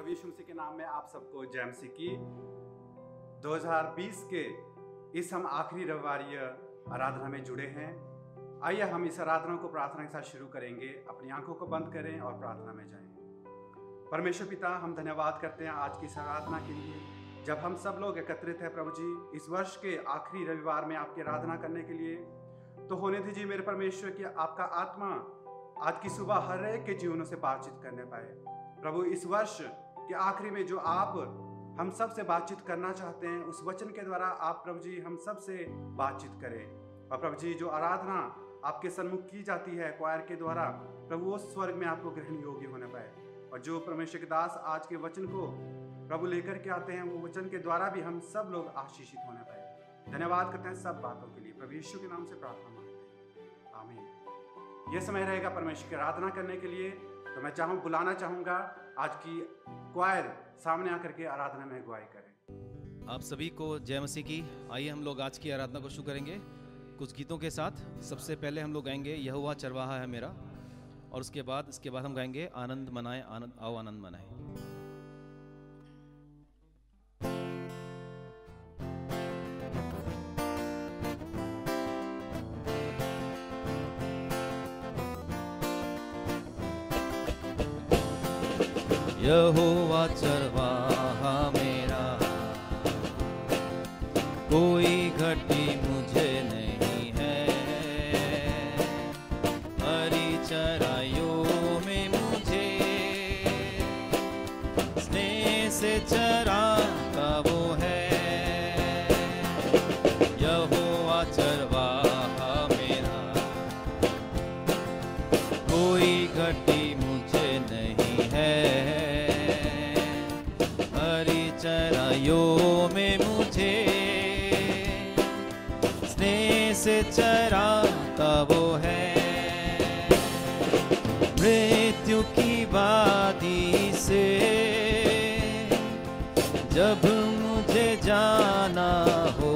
प्रभु यीशु मसीह के नाम में आप सबको जय मसीह की। 2020 के इस हम आखिरी रविवारीय आराधना में जुड़े हैं। आइए हम इस आराधना को प्रार्थना के साथ शुरू करेंगे। अपनी आंखों को बंद करें और प्रार्थना में जाएं। परमेश्वर पिता, हम धन्यवाद करते हैं आज की इस आराधना के लिए, जब हम सब लोग एकत्रित हैं प्रभु जी इस वर्ष के आखिरी रविवार में आपकी आराधना करने के लिए। तो होने दीजिए मेरे परमेश्वर कि आपका आत्मा आज की सुबह हर एक के जीवनों से बातचीत करने पाए। प्रभु, इस वर्ष के आखिरी में जो आप हम सब से बातचीत करना चाहते हैं, उस वचन के द्वारा आप प्रभु जी हम सब से बातचीत करें। और प्रभु जी, जो आराधना आपके सन्मुख की जाती है क्वायर के द्वारा, प्रभु वो स्वर्ग में आपको ग्रहण योग्य होने पाए। और जो परमेश्वर के दास आज के वचन को प्रभु लेकर के आते हैं, वो वचन के द्वारा भी हम सब लोग आशीषित होने पाए। धन्यवाद करते हैं सब बातों के लिए। प्रभु यीशु के नाम से प्रार्थना मांगते हैं, आमीन। यह समय रहेगा परमेश्वर की आराधना करने के लिए। तो मैं बुलाना चाहूँगा आज की क्वायर सामने आकर के आराधना में अगुवाई करें। आप सभी को जय मसीह की। आइए हम लोग आज की आराधना को शुरू करेंगे कुछ गीतों के साथ। सबसे पहले हम लोग गाएंगे यहोवा चरवाहा है मेरा, और उसके बाद हम गाएंगे आनंद मनाए, आनंद आओ आनंद मनाए। यहोवा चरवाहा मेरा, कोई घटी मुझे नहीं है। हरी चराइयों में मुझे स्नेह से चराता वो है। यहोवा चरवाहा मेरा, कोई घटी मुझे नहीं है। चराइयों में मुझे स्नेह से चराता वो है। मृत्यु की वादी से जब मुझे जाना हो,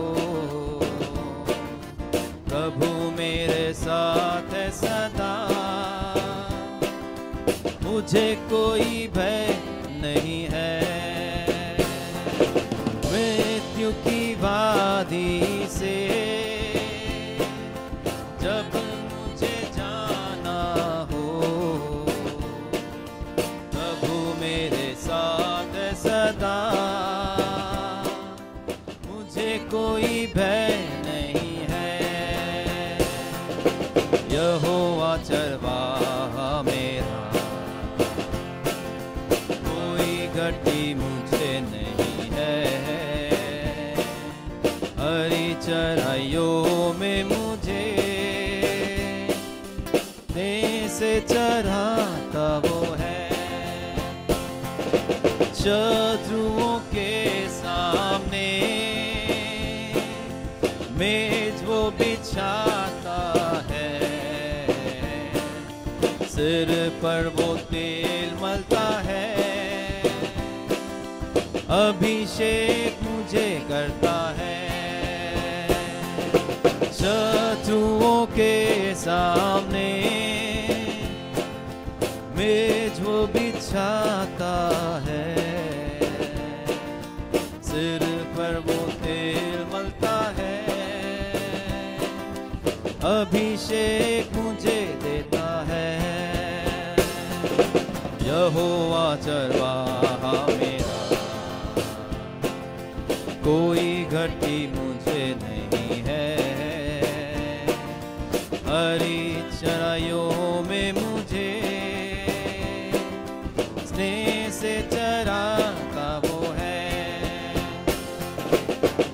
प्रभु मेरे साथ है सदा। मुझे कोई भय नहीं है। मृत्यु की वादी से जब मुझे जाना हो, प्रभु मेरे साथ सदा। मुझे कोई भय नहीं है। यहोवा चरवाहा मेरा, कोई घटी मुझे नहीं है। हरी चराइयों में मुझे स्नेह से चराता वो है। शत्रुओं के सामने मेज वो बिछाता है। सिर पर वो तेल मलता है। अभिषेक मुझे करता है। शत्रुओं के सामने मेज वो बिछाता है। सिर पर वो तेल मलता है। अभिषेक मुझे देता है। यहोवा चरवाहा मेरा, कोई घटी मुझे नहीं है। हरी चराइयों में मुझे स्नेह से चराता वो है।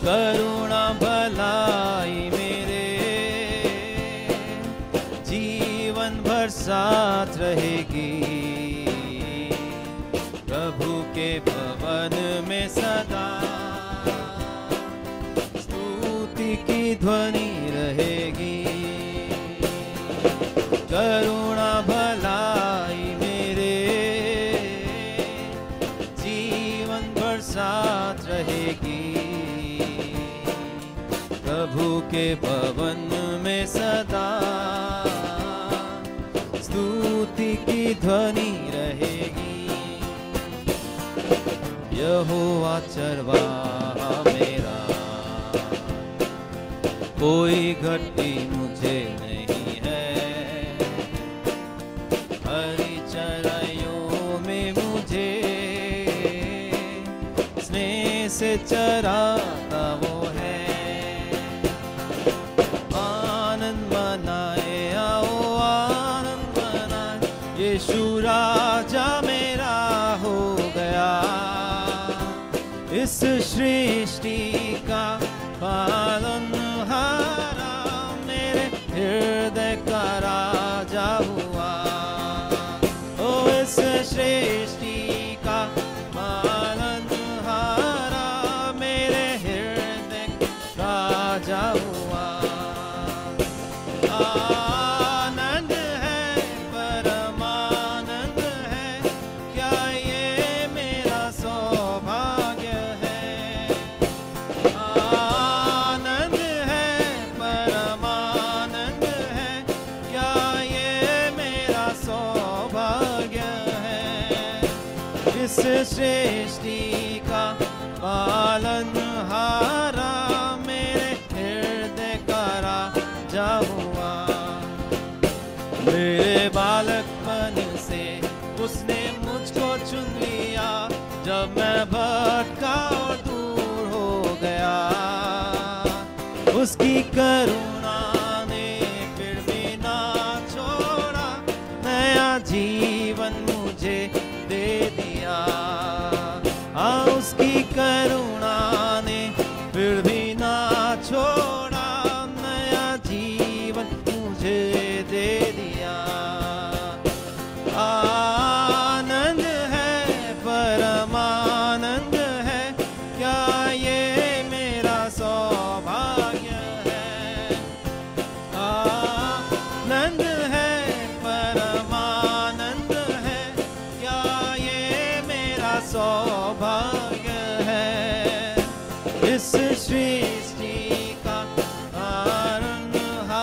करुणा भलाई मेरे जीवन भर साथ रहेगी। प्रभु के भवन में सदा स्तुति की ध्वनि रहेगी। करुणा भलाई मेरे जीवन भर साथ रहेगी। प्रभु के भवन में सदा स्तुति की ध्वनि रहेगी। यहोवा चरवाहा मेरा, कोई घटी मुझे नहीं है। हरी चराइयों में मुझे स्नेह से चराता वो है। आनंद मनाए आओ आनंद मनाए, यीशु राजा मेरा हो गया। इस सृष्टि का पालनहारा मेरे हृदय का राजा हुआ। ओ इस सृष्टि का पालनहारा मेरे हृदय का राजा हुआ। आनंद है परमानंद है, क्या ये मेरा सौभाग्य है। आनंद है परमानंद है, क्या ये मेरा सौभाग्य है। इस सृष्टि का पालनहारा मेरे हृदय का राजा हुआ। मेरे बालकपन से उसने मुझको चुन लिया, जब मैं भटका और दूर हो गया। उसकी करुणा ने फिर भी ना छोड़ा, नया जीवन मुझे दे दिया। हाँ, उसकी करुणा ने फिर भी ना छोड़ा, नया जीवन मुझे दे दिया। आनंद है परमानंद है, क्या ये मेरा सौभाग्य है। आनंद है परमानंद है, क्या ये मेरा सौभाग्य है। इस सृष्टि का पालनहारा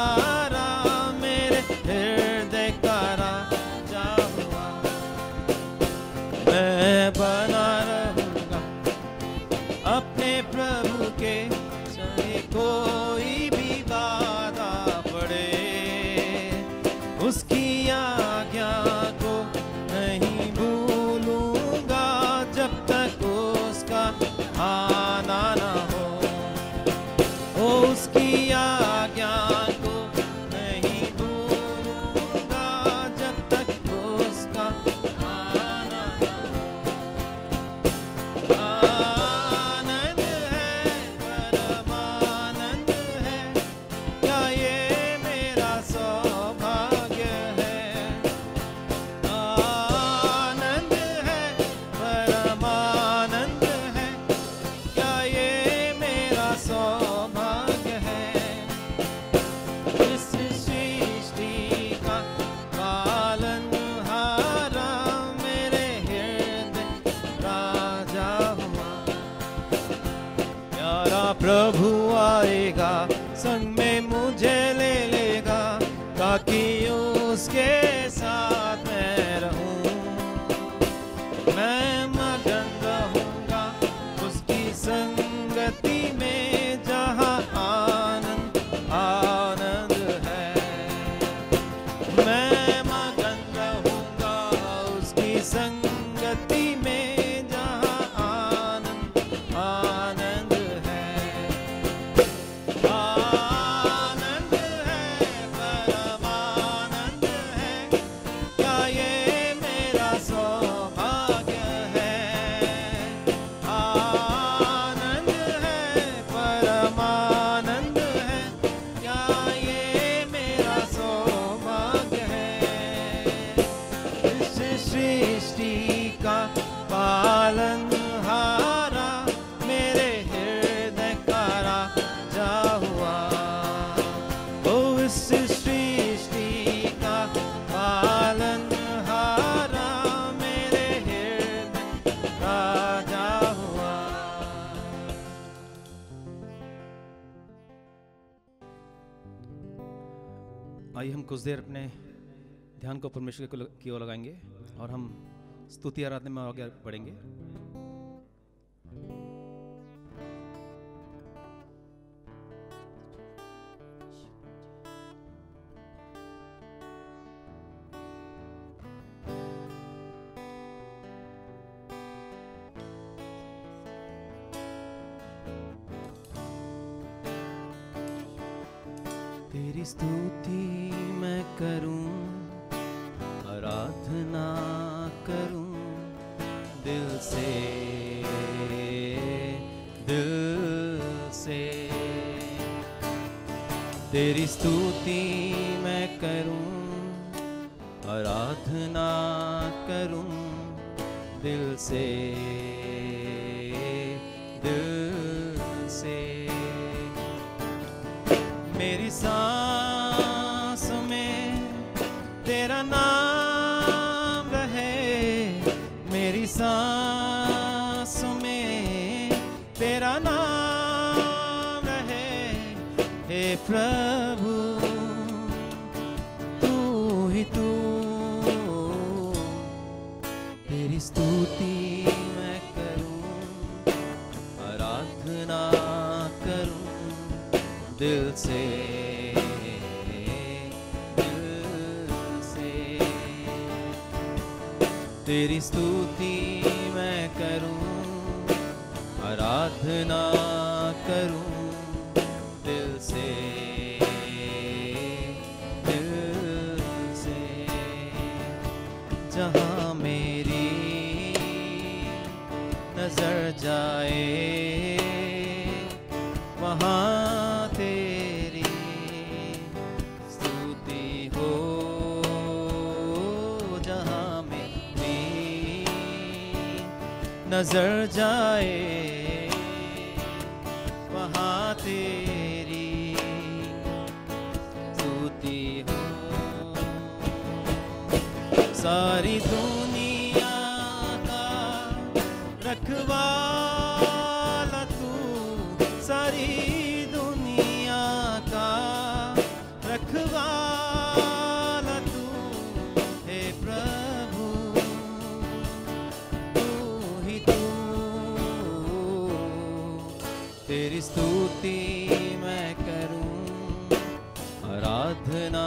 मेरे हृदय का राजा हुआ। मैं बना रहूंगा अपने प्रभु के, चाहे कोई भी बाधा पड़े। उसकी आज्ञा को नहीं भूलूंगा, जब तक उसका आना ना हो। ओ उसकी आज्ञा को नहीं भूलूंगा, जब तक उसका आना ना हो। आनंद है परमानंद है, क्या ये मेरा सौभाग्य है। आनंद है परमानंद है, क्या ये मेरा सौभाग्य है। इस सृष्टि का पालनहारा मेरे हृदय राजा हुआ। प्यारा प्रभु आएगा, संग में मुझे ले लेगा, ताकि उसके साथ मैं रहूं। मैं मगन रहूंगा उसकी संगति में, जहां आनंद आनंद है। मैं मगन रहूंगा उसकी संगति में, जहां आनंद आनंद है। आनंद है परमानंद है, क्या ये मेरा सौभाग्य है। आनंद है परमानंद है, क्या ये मेरा सौभाग्य है। इस सृष्टि का पालनहारा मेरे हृदय का राजा हुआ। ओ इस सृष्टि का पालनहारा मेरे हृदय राजा हुआ। आइए हम कुछ देर अपने ध्यान को परमेश्वर की ओर लगाएंगे और हम स्तुति आराधना में आगे बढ़ेंगे। तेरी स्तुति मैं करूं, आराधना करूं दिल से, दिल से। तेरी स्तुति मैं करूं, आराधना करूं दिल से, दिल से। मेरी सांस में तेरा नाम रहे, मेरी सांस में तेरा नाम रहे। हे प्रभु तू ही तू, तेरी स्तुति मैं करूं, आराधना करूं दिल से, दिल से। तेरी स्तुति मैं करूं, आराधना करूं दिल से, दिल से। जहां मेरी नजर जाए वहाँ तेरी स्तुति हो, जहाँ मेरी नजर जाए वहाँ तेरी स्तुति हो। सारी दुनिया का रखवाला तू, सारी दुनिया का रखवाला तू। हे प्रभु तू ही तू, तेरी स्तुति मैं करूं, आराधना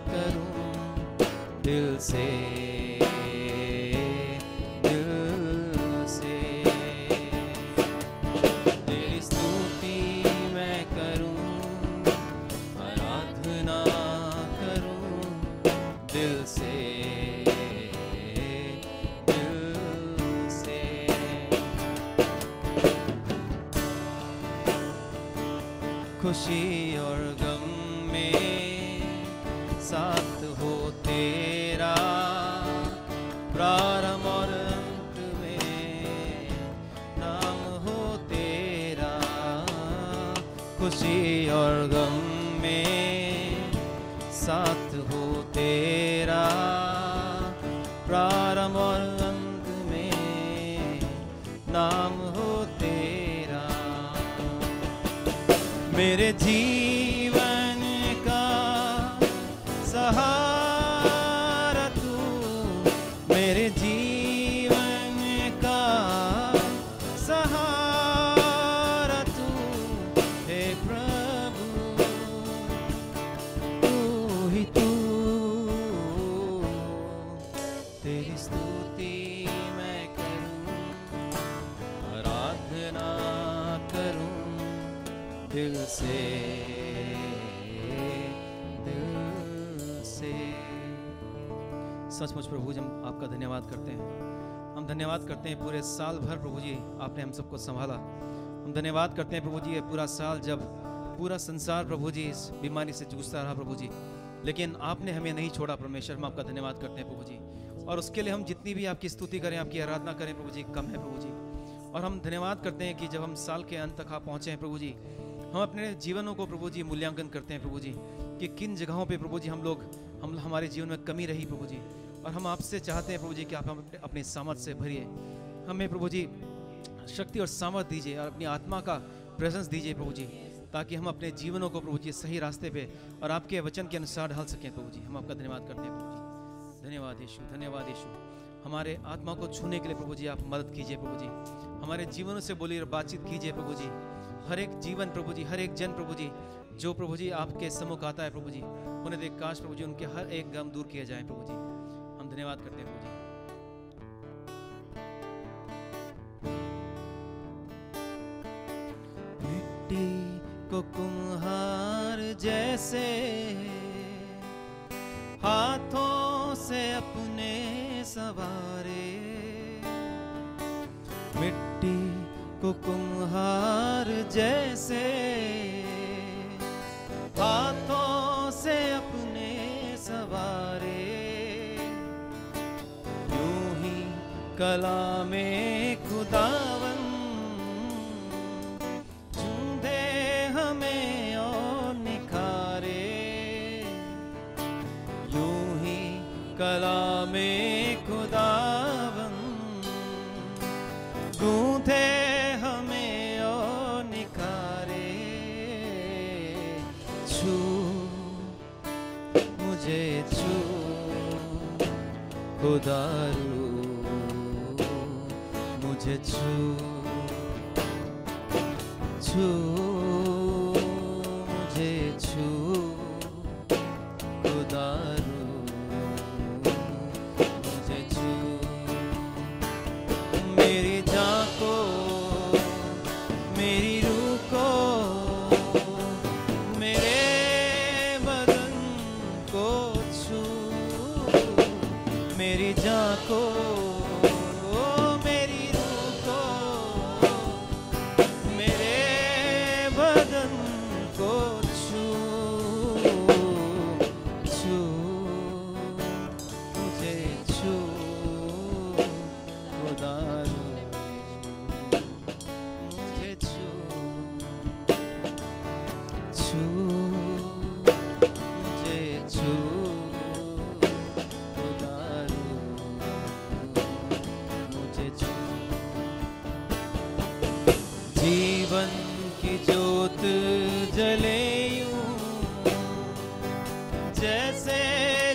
करूं दिल से, दिल से। तेरी स्तुति मैं करूं, आराधना करूं दिल से, दिल से। खुशी और गम में साथ हो तेरा, प्रारंभ और अंत में नाम हो तेरा। खुशी और गम में साथ हो तेरा, प्रारंभ और अंत में नाम हो तेरा। मेरे जीवन का सहारा तू, मेरे जीवन का सहारा तू। हे प्रभु तू ही तू, तेरी स्तुति मैं करूं, आराधना करूं दिल से, दिल से। सचमुच प्रभु जी हम आपका धन्यवाद करते हैं, हम धन्यवाद करते हैं पूरे साल भर प्रभु जी आपने हम सबको संभाला। हम धन्यवाद करते हैं प्रभु जी ये पूरा साल जब पूरा संसार प्रभु जी इस बीमारी से जूझता रहा प्रभु जी, लेकिन आपने हमें नहीं छोड़ा परमेश्वर। हम आपका धन्यवाद करते हैं प्रभु जी, और उसके लिए हम जितनी भी आपकी स्तुति करें, आपकी आराधना करें प्रभु जी, कम है प्रभु जी। और हम धन्यवाद करते हैं कि जब हम साल के अंत तक आप पहुँचे हैं प्रभु जी, हम अपने जीवनों को प्रभु जी मूल्यांकन करते हैं प्रभु जी कि किन जगहों पे प्रभु जी हम हमारे जीवन में कमी रही प्रभु जी। और हम आपसे चाहते हैं प्रभु जी कि आप हम अपनी सामर्थ्य से भरिए, हमें प्रभु जी शक्ति और सामर्थ्य दीजिए और अपनी आत्मा का प्रेजेंस दीजिए प्रभु जी, ताकि हम अपने जीवनों को प्रभु जी सही रास्ते पे और आपके वचन के अनुसार ढाल सकें प्रभु जी। हम आपका धन्यवाद करते हैं प्रभु जी। धन्यवाद यीशु, धन्यवाद यीशु। हमारे आत्मा को छूने के लिए प्रभु जी आप मदद कीजिए प्रभु जी, हमारे जीवनों से बोलिए और बातचीत कीजिए प्रभु जी। हर एक जीवन प्रभु जी, हर एक जन प्रभु जी जो प्रभु जी आपके सम्मुख आता है प्रभु जी, उन्हें देख काश प्रभु जी उनके हर एक गम दूर किया जाए प्रभु जी। हम धन्यवाद करते हैं प्रभु जी। मिट्टी को कुम्हार जैसे से अपने सवारे, मिट्टी को कुम्हार जैसे हाथों से अपने सवारे, यूं ही कला में खुदावन चूंधे हमें और निखारे, यूं ही कला में खुदावन गूंथे हमें और निखारे। छू मुझे छू खुदारू, मुझे छू छू मुझे छू खुदारू, मुझे छू मेरी जान को, मेरी रूह को, मेरे बदन को छू, मेरी जान को, मेरी रूह को, मेरे बदन को छू छू मुझे छू खुदारू, मुझे छू छू मुझे छू खुदारू, मुझे छू। जीवन की ज्योत जले यूं जैसे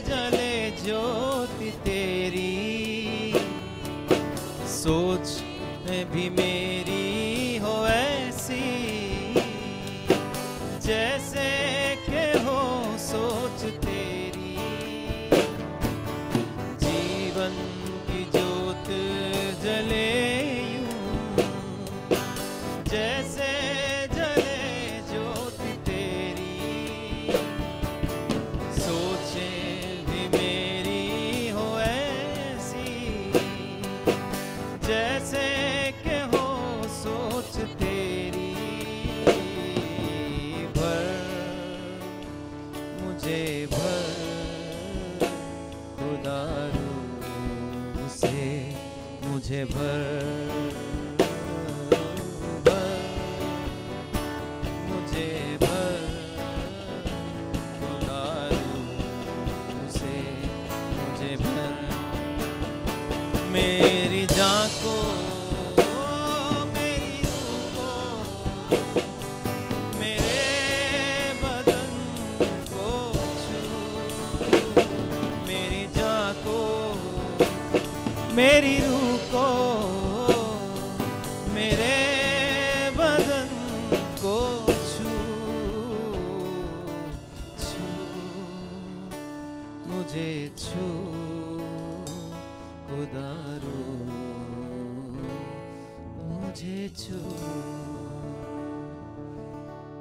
जले ज्योति तेरी, सोच में भी मेरी हो ऐसी जैसे के हो सोच तेरी। जीवन की ज्योत जले यूं जैसे जले ज्योति तेरी, सोचें भी मेरी हो ऐसी जैसे के हो सोच तेरी। भर मुझे भर खुदारू से, मुझे भर मुझे भर खुदारू से, मुझे भर मेरी जान को, मेरी रूह को, मेरे बदन को छू, मेरी जान को, मेरी रूह को, मेरे बदन को छू छू मुझे छू खुदारू, मुझे छू।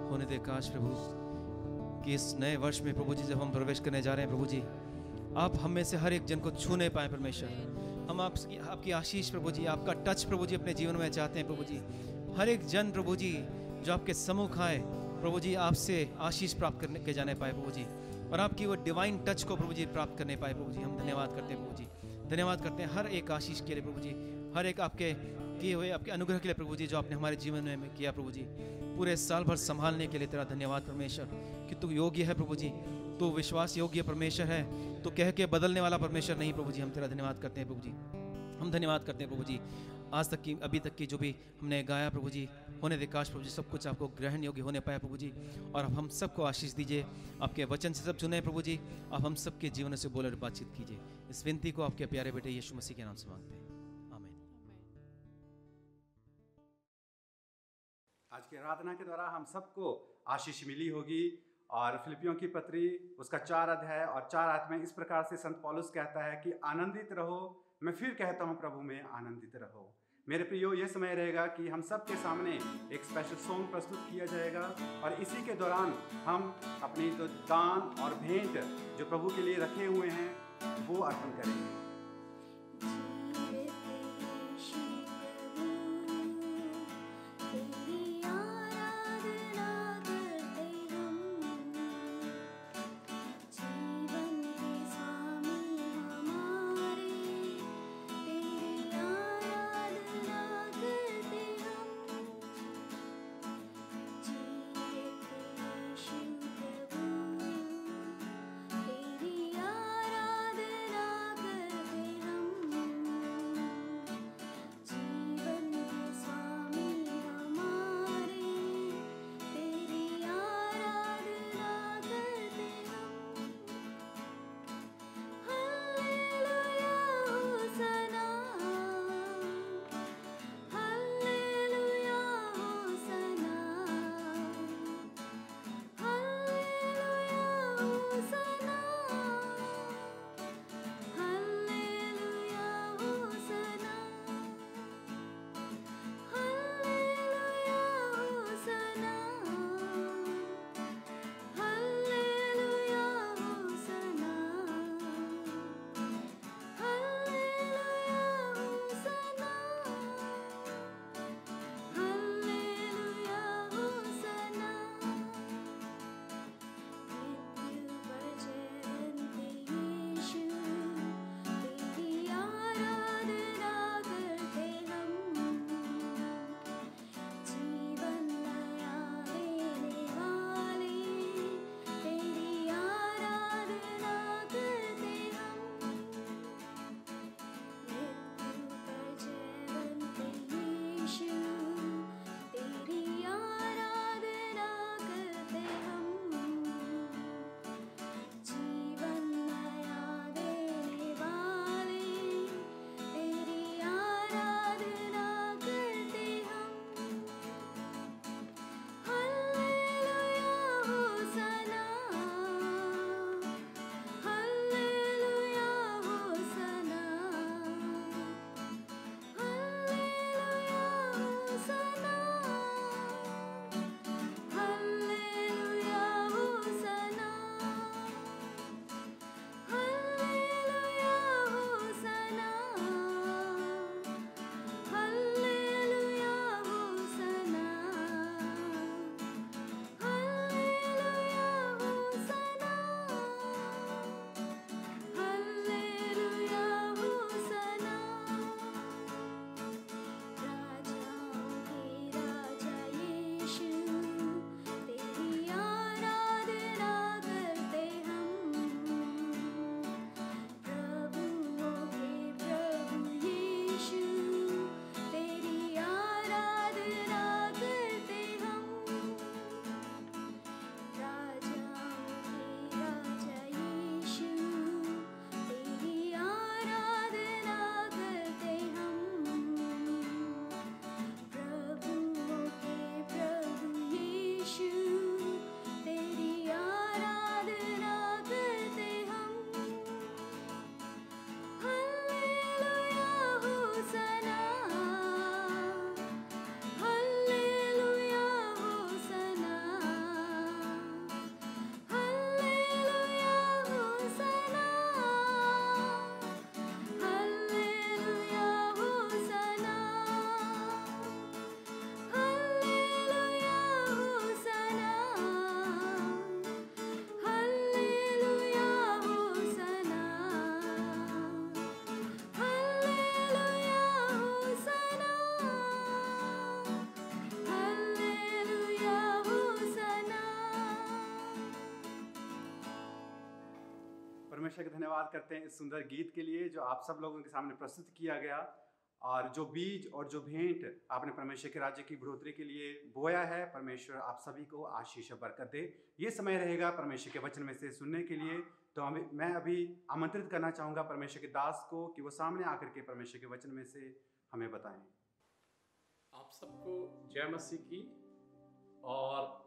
होने दे काश प्रभु कि इस नए वर्ष में प्रभु जी जब हम प्रवेश करने जा रहे हैं प्रभु जी, आप हम में से हर एक जन को छूने पाए परमेश्वर। हम आपकी आशीष प्रभु जी, आपका टच प्रभु जी अपने जीवन में चाहते हैं प्रभु जी। हर एक जन प्रभु जी जो आपके सम्मुख आए प्रभु जी, आपसे आशीष प्राप्त करने के जाने पाए प्रभु जी, और आपकी वो डिवाइन टच को प्रभु जी प्राप्त करने पाए प्रभु जी। हम धन्यवाद करते हैं प्रभु जी, धन्यवाद करते हैं हर एक आशीष के लिए प्रभु जी, हर एक आपके किए हुए आपके अनुग्रह के लिए प्रभु जी, जो आपने हमारे जीवन में किया प्रभु जी। पूरे साल भर संभालने के लिए तेरा धन्यवाद परमेश्वर कि तू योग्य है प्रभु जी, तू विश्वास योग्य परमेश्वर है, तो कह के बदलने वाला परमेश्वर नहीं प्रभु जी। हम तेरा धन्यवाद करते हैं प्रभु जी, हम धन्यवाद करते हैं प्रभु जी। आज तक की अभी तक की जो भी हमने गाया प्रभु जी, होने दे काश प्रभु जी सब कुछ आपको ग्रहण योग्य होने पाए प्रभु जी, और अब हम सबको आशीष दीजिए। आपके वचन से सब चुने प्रभु जी, अब हम सबके जीवन से बोले और बातचीत कीजिए। इस विनती को आपके प्यारे बेटे यीशु मसीह के नाम से मांगते हैं, आमीन। आज की आराधना के द्वारा हम सबको आशीष मिली होगी, और फिलिपियों की पत्री उसका 4 अध्याय और 4 आयत में इस प्रकार से संत पौलुस कहता है कि आनंदित रहो, मैं फिर कहता हूँ प्रभु में आनंदित रहो। मेरे प्रियो, ये समय रहेगा कि हम सब के सामने एक स्पेशल सॉन्ग प्रस्तुत किया जाएगा, और इसी के दौरान हम अपनी जो दान और भेंट जो प्रभु के लिए रखे हुए हैं वो अर्पण करेंगे। परमेश्वर का धन्यवाद करते हैं इस सुंदर गीत के लिए जो आप सब लोगों के सामने प्रस्तुत किया गया, और जो बीज और जो भेंट आपने परमेश्वर के राज्य की बढ़ोतरी के लिए बोया है, परमेश्वर आप सभी को आशीष और बरकत दे। ये समय रहेगा परमेश्वर के वचन में से सुनने के लिए, तो मैं अभी आमंत्रित करना चाहूँगा परमेश्वर के दास को कि वो सामने आकर के परमेश्वर के वचन में से हमें बताएं। आप सबको जय मसीह की। और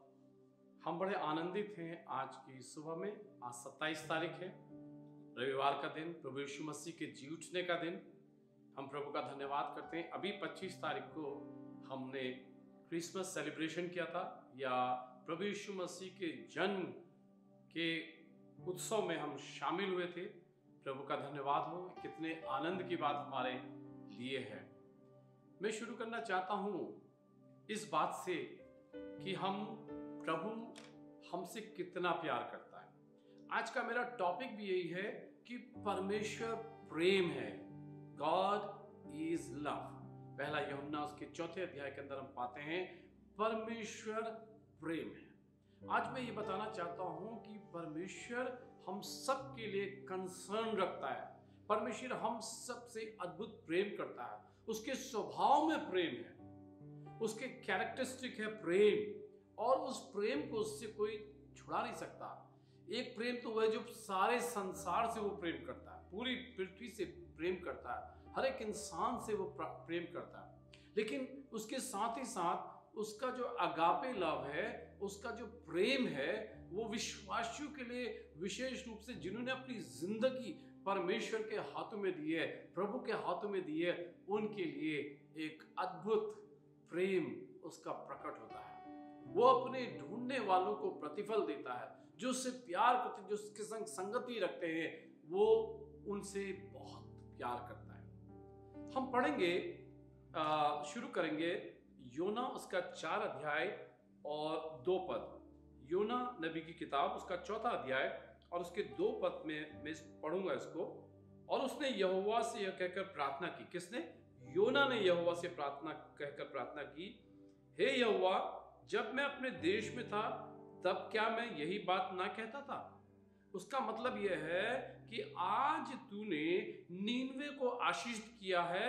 हम बड़े आनंदित हैं आज की सुबह में। आज 27 तारीख है, रविवार का दिन, प्रभु यीशु मसीह के जी उठने का दिन। हम प्रभु का धन्यवाद करते हैं। अभी 25 तारीख को हमने क्रिसमस सेलिब्रेशन किया था, या प्रभु यीशु मसीह के जन्म के उत्सव में हम शामिल हुए थे। प्रभु का धन्यवाद हो, कितने आनंद की बात हमारे लिए है। मैं शुरू करना चाहता हूं इस बात से कि प्रभु हमसे कितना प्यार करता है। आज का मेरा टॉपिक भी यही है कि परमेश्वर प्रेम है। God is love. पहला यूहन्ना उसके 4 अध्याय के अंदर हम पाते हैं परमेश्वर प्रेम है। आज मैं ये बताना चाहता हूं कि परमेश्वर हम सब के लिए कंसर्न रखता है। परमेश्वर हम सब से अद्भुत प्रेम करता है। उसके स्वभाव में प्रेम है, उसके कैरेक्टरिस्टिक है प्रेम, और उस प्रेम को उससे कोई छुड़ा नहीं सकता। एक प्रेम तो वह जो सारे संसार से वो प्रेम करता है, पूरी पृथ्वी से प्रेम करता है, हर एक इंसान से वो प्रेम करता है। लेकिन उसके साथ ही साथ उसका जो अगापे लव है, उसका जो प्रेम है, वो विश्वासियों के लिए विशेष रूप से जिन्होंने अपनी जिंदगी परमेश्वर के हाथों में दी है, प्रभु के हाथों में दी है, उनके लिए एक अद्भुत प्रेम उसका प्रकट होता है। वो अपने ढूंढने वालों को प्रतिफल देता है, जो उससे प्यार करते हैं, जो उसके संग संगति रखते हैं, वो उनसे बहुत प्यार करता है। हम पढ़ेंगे, शुरू करेंगे योना उसका 4 अध्याय और 2 पद। योना नबी की किताब उसका 4 अध्याय और उसके 2 पद में मैं पढ़ूंगा इसको। और उसने यहोवा से यह कहकर प्रार्थना की। किसने? योना ने यहोवा से कहकर प्रार्थना की, हे यहोवा, जब मैं अपने देश में था तब क्या मैं यही बात ना कहता था? उसका मतलब यह है कि आज तूने नीनवे को आशीष किया है।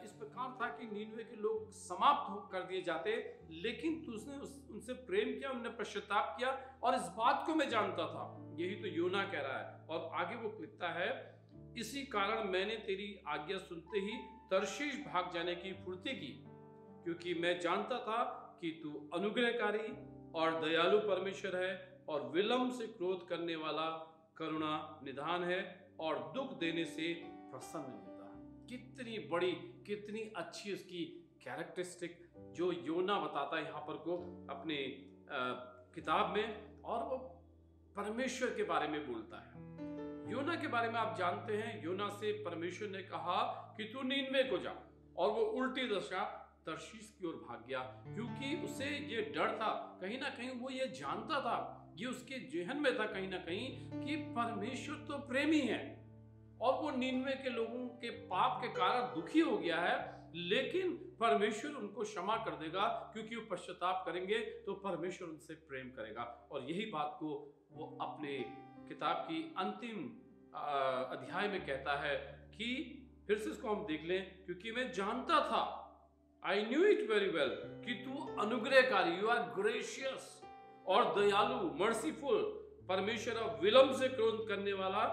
इस प्रकार था कि नीनवे के लोग समाप्त कर दिए जाते, लेकिन तूने उनसे प्रेम किया, उन्होंने पश्चाताप किया, और इस बात को मैं जानता था। यही तो योना कह रहा है। और आगे वो लिखता है, इसी कारण मैंने तेरी आज्ञा सुनते ही तर्शीश भाग जाने की फुर्ती की, क्योंकि मैं जानता था कि तू अनुग्रहकारी और दयालु परमेश्वर है, और विलंब से क्रोध करने वाला करुणा निधान है, और दुख देने से प्रसन्न होता है। कितनी बड़ी, कितनी अच्छी उसकी कैरेक्टरिस्टिक जो योना बताता है यहाँ पर को अपने किताब में, और वो परमेश्वर के बारे में बोलता है। योना के बारे में आप जानते हैं, योना से परमेश्वर ने कहा कि तू नीनवे को जा, और वो उल्टी दिशा तर्शीश की ओर भाग गया, क्योंकि उसे ये डर था, कहीं ना कहीं वो ये जानता था, ये उसके जेहन में था कहीं ना कहीं, कि परमेश्वर तो प्रेमी है, और वो नीनवे के लोगों के पाप के कारण दुखी हो गया है, लेकिन परमेश्वर उनको क्षमा कर देगा, क्योंकि वो पश्चाताप करेंगे तो परमेश्वर उनसे प्रेम करेगा। और यही बात को वो अपने किताब की अंतिम अध्याय में कहता है कि फिर से इसको हम देख लें, क्योंकि मैं जानता था, I knew it very well, कि तू अनुग्रहकारी, यू आर ग्रेशियस और दयालु, मर्सीफुल, परमेश्वर अब विलंब से क्रोध करने वाला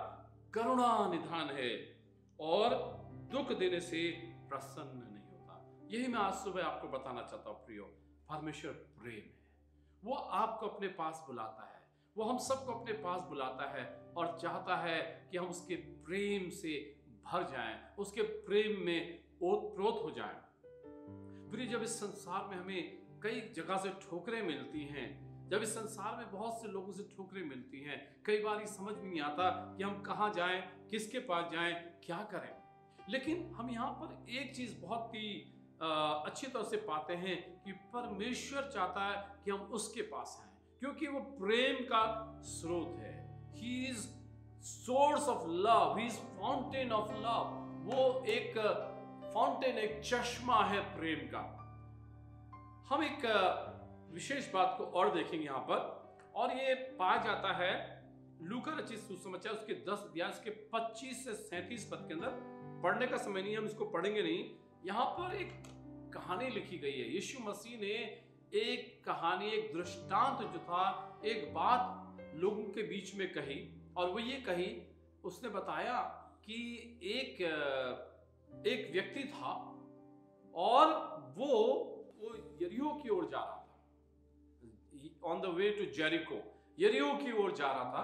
करुणा निधान है, और दुख देने से प्रसन्न नहीं होता। यही मैं आज सुबह आपको बताना चाहता हूं प्रियो, परमेश्वर प्रेम है। वो आपको अपने पास बुलाता है, वो हम सबको अपने पास बुलाता है, और चाहता है कि हम उसके प्रेम से भर जाएं, उसके प्रेम में ओतप्रोत हो जाएं। फिर जब इस संसार में हमें कई जगह से ठोकरें मिलती हैं, जब इस संसार में बहुत से लोगों से ठोकरें मिलती हैं, कई बार ये समझ में नहीं आता कि हम कहाँ जाएं, किसके पास जाएं, क्या करें। लेकिन हम यहाँ पर एक चीज बहुत ही अच्छी तरह से पाते हैं कि परमेश्वर चाहता है कि हम उसके पास आए, क्योंकि वो प्रेम का स्रोत है। He is source of love, he is fountain of love. वो एक फाउंटेन, एक चश्मा है प्रेम का। हम एक विशेष बात को और देखेंगे यहाँ पर, और ये पाया जाता है लूका रचित सुसमाचार उसके 10 अध्याय के 25 से 37 पद के अंदर। पढ़ने का समय नहीं, हम इसको पढ़ेंगे नहीं। यहाँ पर एक कहानी लिखी गई है। यीशु मसीह ने एक कहानी, एक दृष्टांत जो था, एक बात लोगों के बीच में कही, और वो ये कही, उसने बताया कि एक व्यक्ति था, और वो यरीहो की ओर जा रहा था, on the way to Jericho, यरीहो की ओर जा रहा था।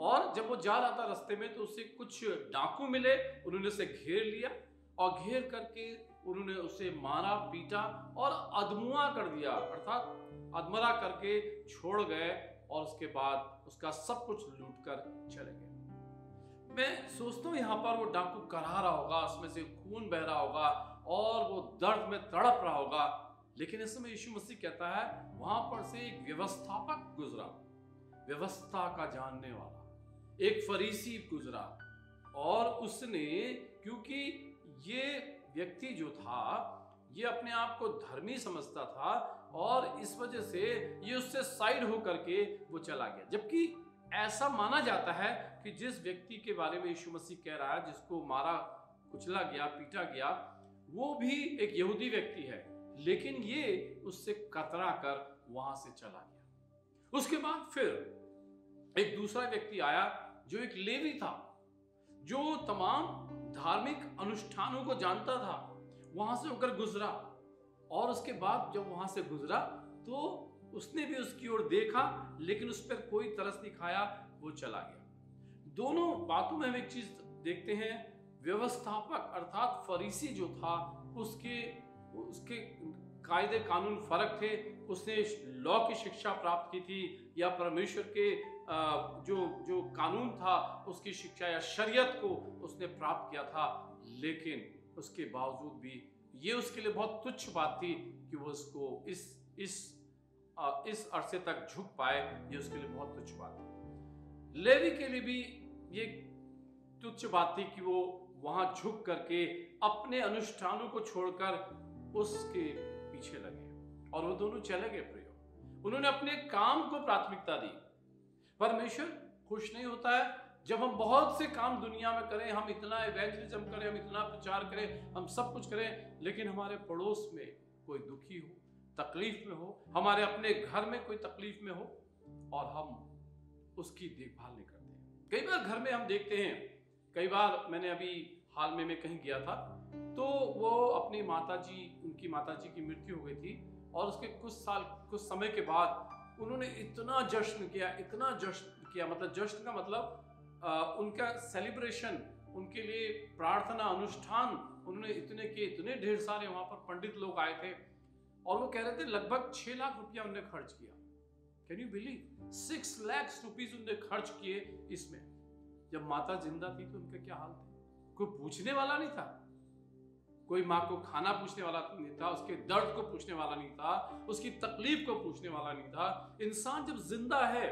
और जब वो जा रहा था रास्ते में, तो उसे कुछ डाकू मिले, उन्होंने उसे घेर लिया, और घेर करके उन्होंने उसे मारा, पीटा और अधमुआ कर दिया, अर्थात अधमरा करके छोड़ गए, और उसके बाद उसका सब कुछ लूट कर चले गए। मैं सोचता हूँ यहाँ पर वो डाकू करा रहा होगा, उसमें से खून बह रहा होगा और वो दर्द में तड़प रहा होगा। लेकिन इस समय यीशु मसीह कहता है वहां पर से एक व्यवस्थापक गुजरा, व्यवस्था का जानने वाला एक फरीसी गुजरा, और उसने, क्योंकि ये व्यक्ति जो था ये अपने आप को धर्मी समझता था और इस वजह से ये उससे साइड होकर के वो चला गया। जबकि ऐसा माना जाता है कि जिस व्यक्ति के बारे में यीशु मसीह कह रहा है, जिसको मारा कुचला गया, पीटा गया, वो भी एक यहूदी व्यक्ति है, लेकिन ये उससे कतरा कर वहां से चला गया। उसके बाद फिर एक दूसरा व्यक्ति आया जो एक लेवी था, जो तमाम धार्मिक अनुष्ठानों को जानता था, वहां से होकर गुजरा। और उसके बाद जब वहां से गुजरा तो उसने भी उसकी ओर देखा, लेकिन उस पर कोई तरस नहीं खाया, वो चला गया। दोनों बातों में हम एक चीज देखते हैं, व्यवस्थापक अर्थात फरीसी जो था उसके कायदे कानून फर्क थे। उसने लॉ की शिक्षा प्राप्त की थी या परमेश्वर के जो कानून था उसकी शिक्षा या शरीयत को उसने प्राप्त किया था, लेकिन उसके बावजूद भी ये उसके लिए बहुत तुच्छ बात थी कि वो उसको इस अरसे तक झुक पाए। ये उसके लिए बहुत तुच्छ बात थी। लेवी के लिए भी ये तुच्छ बात थी कि वो वहां झुक करके अपने अनुष्ठानों को छोड़कर उसके पीछे लगे, और वो दोनों चले गए प्रियो। उन्होंने अपने काम को प्राथमिकता दी। परमेश्वर खुश नहीं होता है जब हम बहुत से काम दुनिया में करें, हम इतना इवेंजलिज्म करें, हम इतना प्रचार करें, हम सब कुछ करें, लेकिन हमारे पड़ोस में कोई दुखी हो, तकलीफ में हो, हमारे अपने घर में कोई तकलीफ में हो और हम उसकी देखभाल नहीं करते। कई बार घर में हम देखते हैं, कई बार मैंने अभी हाल में मैं कहीं गया था तो वो अपनी माताजी, उनकी माताजी की मृत्यु हो गई थी, और उसके कुछ समय के बाद उन्होंने इतना जश्न किया, इतना जश्न किया, मतलब जश्न का मतलब उनका सेलिब्रेशन, उनके लिए प्रार्थना अनुष्ठान उन्होंने इतने किए, इतने ढेर सारे वहां पर पंडित लोग आए थे, और वो कह रहे थे लगभग 6 लाख रुपया उन्होंने खर्च किया। Can you believe 6 lakh rupees उन्होंने खर्च किए इसमें। जब माता जिंदा थी तो उनका क्या हाल था? कोई पूछने वाला नहीं था, कोई माँ को खाना पूछने वाला नहीं था, उसके दर्द को पूछने वाला नहीं था, उसकी तकलीफ को पूछने वाला नहीं था। इंसान जब जिंदा है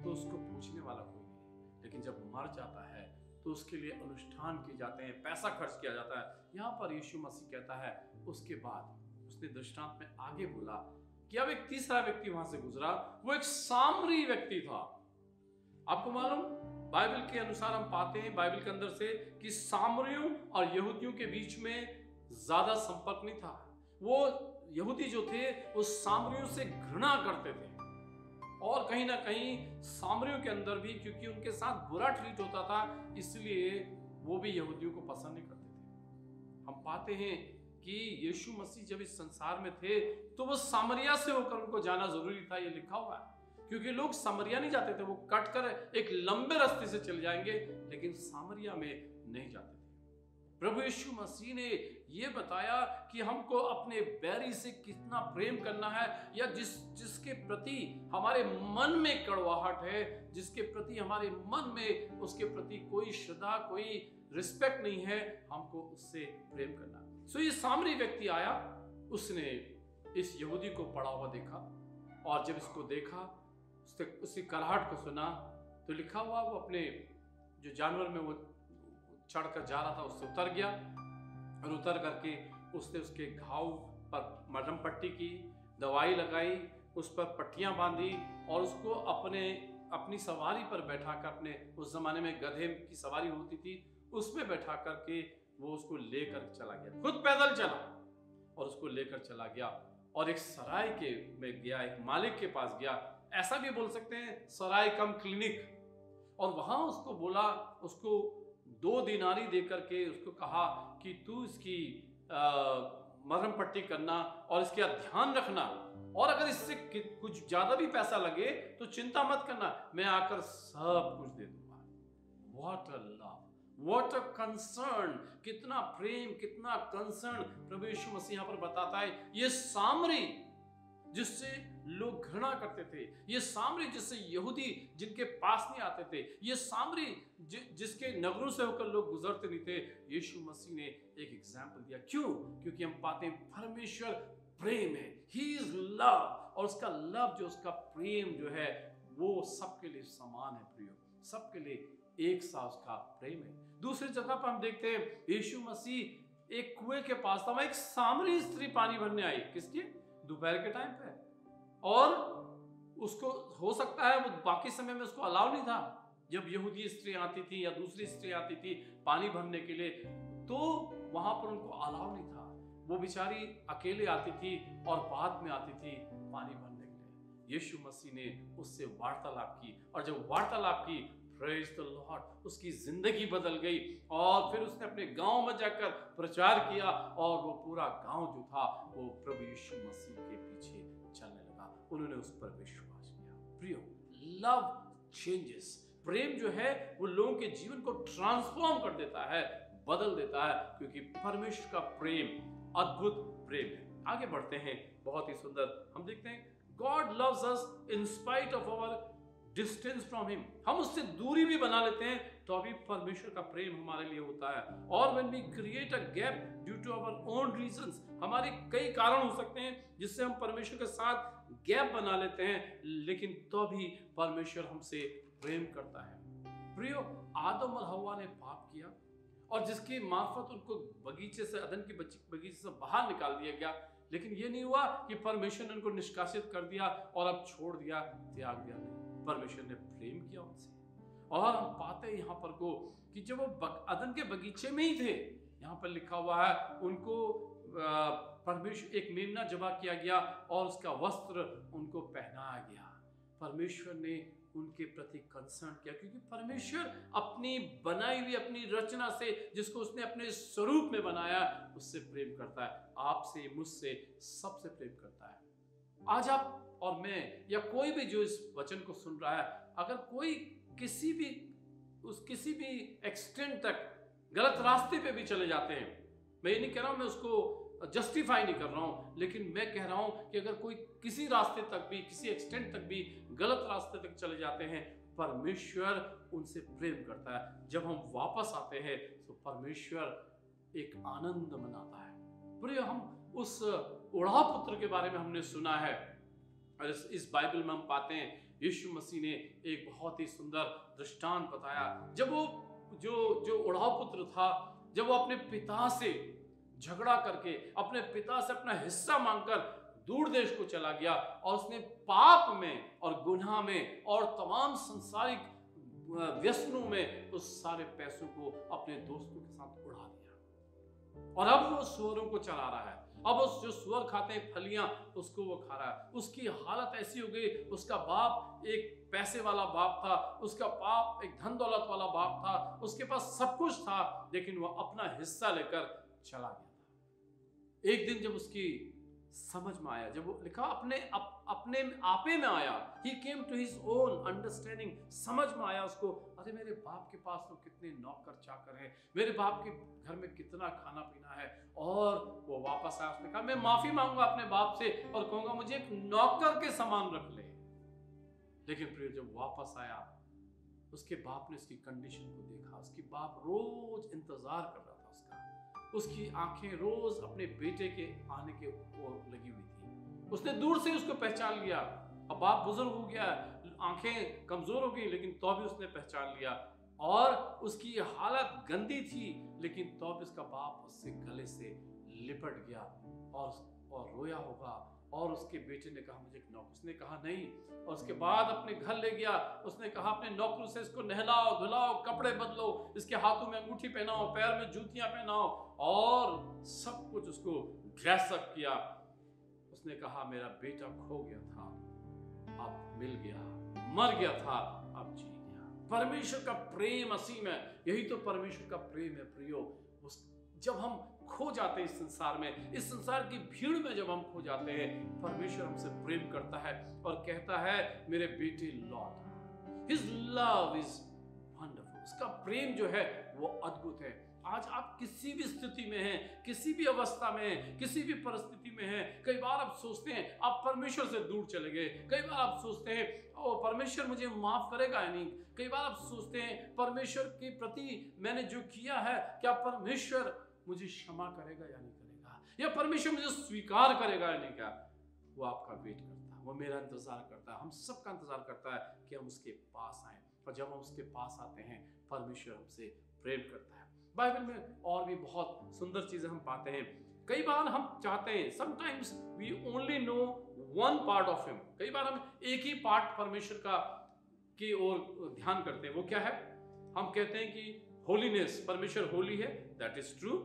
तो उसको पूछने वाला कोई नहीं, लेकिन जब मर जाता है तो उसके लिए अनुष्ठान किए जाते हैं, पैसा खर्च किया जाता है। यहाँ पर यीशु मसीह कहता है उसके बाद उसने दृष्टांत में आगे बोला कि अब एक तीसरा व्यक्ति वहां से गुजरा, वो एक सामरी व्यक्ति था। आपको मालूम, बाइबल के अनुसार हम पाते हैं बाइबल के अंदर से कि सामरियों और यहूदियों के बीच में ज्यादा संपर्क नहीं था। वो यहूदी जो थे वो सामरियों से घृणा करते थे, और कहीं ना कहीं सामरियों के अंदर भी, क्योंकि उनके साथ बुरा ट्रीट होता था, इसलिए वो भी यहूदियों को पसंद नहीं करते थे। हम पाते हैं कि यीशु मसीह जब इस संसार में थे तो वो सामरिया से होकर उनको जाना जरूरी था, ये लिखा हुआ है, क्योंकि लोग सामरिया नहीं जाते थे, वो कट कर एक लंबे रास्ते से चले जाएंगे, लेकिन सामरिया में नहीं जाते थे। प्रभु यीशु मसीह ने ये बताया कि हमको अपने बैरी से कितना प्रेम करना है, या जिसके प्रति हमारे मन में कड़वाहट है, जिसके प्रति हमारे मन में उसके प्रति कोई श्रद्धा, कोई रिस्पेक्ट नहीं है, हमको उससे प्रेम करना। सो ये सामरी व्यक्ति आया, उसने इस यहूदी को पड़ा हुआ देखा, और जब इसको देखा, उसकी कराहट को सुना, तो लिखा हुआ वो अपने जो जानवर में वो चढ़कर जा रहा था उससे उतर गया, और उतर करके उसने उसके घाव पर मरहम पट्टी की, दवाई लगाई, उस पर पट्टियां बांधी, और उसको अपनी सवारी पर बैठा कर, अपने उस जमाने में गधे की सवारी होती थी, उसमें बैठा करके वो उसको लेकर चला गया, खुद पैदल चला और उसको लेकर चला गया, और एक सराय के में गया, एक मालिक के पास गया, ऐसा भी बोल सकते हैं सराय कम क्लिनिक, और वहां उसको बोला, उसको 2 दिनारी देकर के उसको कहा कि तू इसकी मरहम पट्टी करना और इसका ध्यान रखना, और अगर इससे कुछ ज्यादा भी पैसा लगे तो चिंता मत करना, मैं आकर सब कुछ दे दूंगा। What a love, what a concern, कितना प्रेम, कितना कंसर्न प्रभु यीशु मसीह यहाँ पर बताता है। ये सामरी जिससे लोग घृणा करते थे, ये सामरी जिससे यहूदी जिनके पास नहीं आते थे, ये सामरी जिसके नगरों से होकर लोग गुजरते नहीं थे, यीशु मसीह ने एक एग्जाम्पल दिया। क्यों? क्योंकि हम पाते हैं परमेश्वर प्रेम है, ही इज लव, और उसका लव जो उसका प्रेम जो है वो सबके लिए समान है प्रियो, सबके लिए एक सा उसका प्रेम है। दूसरी जगह पर हम देखते हैं यीशु मसीह एक कुएं के पास था, वहां एक सामरी स्त्री पानी भरने आई, किसकी? दोपहर के टाइम पे, और उसको हो सकता है वो बाकी समय में उसको अलाउ नहीं था, जब यहूदी स्त्री आती थी या दूसरी स्त्री आती थी पानी भरने के लिए, तो वहां पर उनको अलाउ नहीं था, वो बेचारी अकेले आती थी और बाद में आती थी पानी भरने के लिए। यीशु मसीह ने उससे वार्तालाप की, और जब वार्तालाप की, प्रेज द लॉर्ड, उसकी जिंदगी बदल गई, और फिर उसने अपने गांव में जाकर प्रचार किया, और वो पूरा गांव जो था वो प्रभु यीशु मसीह के पीछे चलने लगा, उन्होंने उस पर विश्वास किया। प्रियो, लव चेंजेस, प्रेम जो है वो लोगों के जीवन को ट्रांसफॉर्म कर देता है, बदल देता है, क्योंकि परमेश्वर का प्रेम अद्भुत प्रेम है। आगे बढ़ते हैं, बहुत ही सुंदर हम देखते हैं, God loves us in spite of our distance from him, हम उससे दूरी भी बना लेते हैं तो अभी परमेश्वर का प्रेम हमारे लिए होता है। और when we create a gap due to our own reasons, हमारे कई कारण हो सकते हैं जिससे हम परमेश्वर के साथ गैप बना लेते हैं, लेकिन तो भी परमेश्वर हमसे प्रेम करता है। प्रियो, आदम और हव्वा ने पाप किया, और जिसकी मार्फत उनको बगीचे से, अदन के बगीचे से बाहर निकाल दिया गया, लेकिन ये नहीं हुआ कि परमेश्वर ने उनको निष्कासित कर दिया और अब छोड़ दिया, त्याग दिया, नहीं, परमेश्वर ने प्रेम किया उनसे। और हम पाते हैं यहाँ पर को कि जब वो अदन के बगीचे में ही थे, यहाँ पर लिखा हुआ है उनको परमेश्वर एक मेमना जबा किया गया और उसका वस्त्र उनको पहनाया गया। परमेश्वर ने उनके प्रति कंसर्न किया, क्योंकि परमेश्वर अपनी बनाई हुई अपनी रचना से, जिसको उसने अपने स्वरूप में बनाया, उससे प्रेम करता है, आपसे, मुझसे, सबसे प्रेम करता है। आज आप और मैं या कोई भी जो इस वचन को सुन रहा है, अगर कोई किसी भी एक्सटेंट तक गलत रास्ते पे भी चले जाते हैं, मैं ये नहीं कह रहा हूं, मैं उसको जस्टिफाई नहीं कर रहा हूं, लेकिन मैं कह रहा हूं कि अगर कोई किसी रास्ते तक भी, किसी एक्सटेंट तक भी गलत रास्ते तक चले जाते हैं, परमेश्वर उनसे प्रेम करता है। जब हम वापस आते हैं तो परमेश्वर एक आनंद मनाता है। प्रिय, हम उस उड़ाह पुत्र के बारे में हमने सुना है, और इस बाइबल में हम पाते हैं यीशु मसीह ने एक बहुत ही सुंदर दृष्टांत बताया। जब वो जो उड़ाह पुत्र था, जब वो अपने पिता से झगड़ा करके, अपने पिता से अपना हिस्सा मांगकर दूर देश को चला गया, और उसने पाप में और गुनाह में और तमाम संसारिक व्यसनों में उस सारे पैसों को अपने दोस्तों के साथ उड़ा दिया, और अब वो सुअरों को चला रहा है। अब उस जो सुअर खाते हैं फलियां, उसको वो खा रहा है। उसकी हालत ऐसी हो गई, उसका बाप एक पैसे वाला बाप था, उसका बाप एक धन दौलत वाला बाप था, उसके पास सब कुछ था, लेकिन वो अपना हिस्सा लेकर चला गया था। एक दिन जब उसकी समझ में आया, जब वो लिखा अपने आपे में आया, he came to his own understanding, समझ में आया उसको, अरे मेरे बाप के पास तो कितने नौकर चाकर हैं, मेरे बाप के घर में कितना खाना पीना है, और वो वापस आया। उसने कहा मैं माफी मांगूंगा अपने बाप से और कहूंगा मुझे एक नौकर के समान रख ले। लेकिन फिर जब वापस आया, उसके बाप ने उसकी कंडीशन को देखा। उसकी बाप रोज इंतजार कर रहा था उसकी आंखें रोज अपने बेटे के आने के ओर लगी हुई थी। उसने दूर से उसको पहचान लिया। अब बाप बुजुर्ग हो गया, आंखें कमजोर हो गई, लेकिन तो भी उसने पहचान लिया, और उसकी हालत गंदी थी, लेकिन तो भी उसका बाप उससे गले से लिपट गया और रोया होगा। और उसके बेटे ने कहा मुझे एक नौकर, उसने कहा नहीं, और उसके बाद अपने घर ले गया। उसने कहा अपने नौकर से इसको नहलाओ धुलाओ, कपड़े बदलो, इसके हाथों में अंगूठी पहनाओ, पैर में जूतियां पहनाओ, और सब कुछ उसको ड्रेस अप किया। उसने कहा मेरा बेटा खो गया था, अब मिल गया, मर गया था, अब जी गया। परमेश्वर का प्रेम असीम है, यही तो परमेश्वर का प्रेम है प्रियो। जब हम खो जाते हैं इस संसार में, इस संसार की भीड़ में जब हम खो जाते हैं, परमेश्वर हमसे प्रेम करता है और कहता है मेरे बेटे लौट। His love is wonderful, उसका प्रेम जो है वो अद्भुत है। आज आप किसी भी स्थिति में हैं, किसी भी अवस्था में हैं, किसी भी परिस्थिति में हैं, कई बार आप सोचते हैं आप परमेश्वर से दूर चले गए, कई बार आप सोचते हैं ओ परमेश्वर मुझे माफ करेगा या नहीं, कई बार आप सोचते हैं परमेश्वर के प्रति मैंने जो किया है क्या परमेश्वर मुझे क्षमा करेगा या नहीं करेगा, या परमेश्वर मुझे स्वीकार करेगा या नहीं। क्या वो आपका वेट करता है, वो मेरा इंतजार करता है, हम सबका इंतजार करता है कि हम उसके पास आए, और जब हम उसके पास आते हैं परमेश्वर हमसे प्रेम करता है। बाइबल में और भी बहुत सुंदर चीजें हम पाते हैं। कई बार हम चाहते हैं, sometimes we only know one part of him, कई बार हम एक ही पार्ट परमेश्वर का की ओर ध्यान करते हैं। वो क्या है? हम कहते हैं कि होलीनेस, परमेश्वर होली है, दैट इज ट्रू।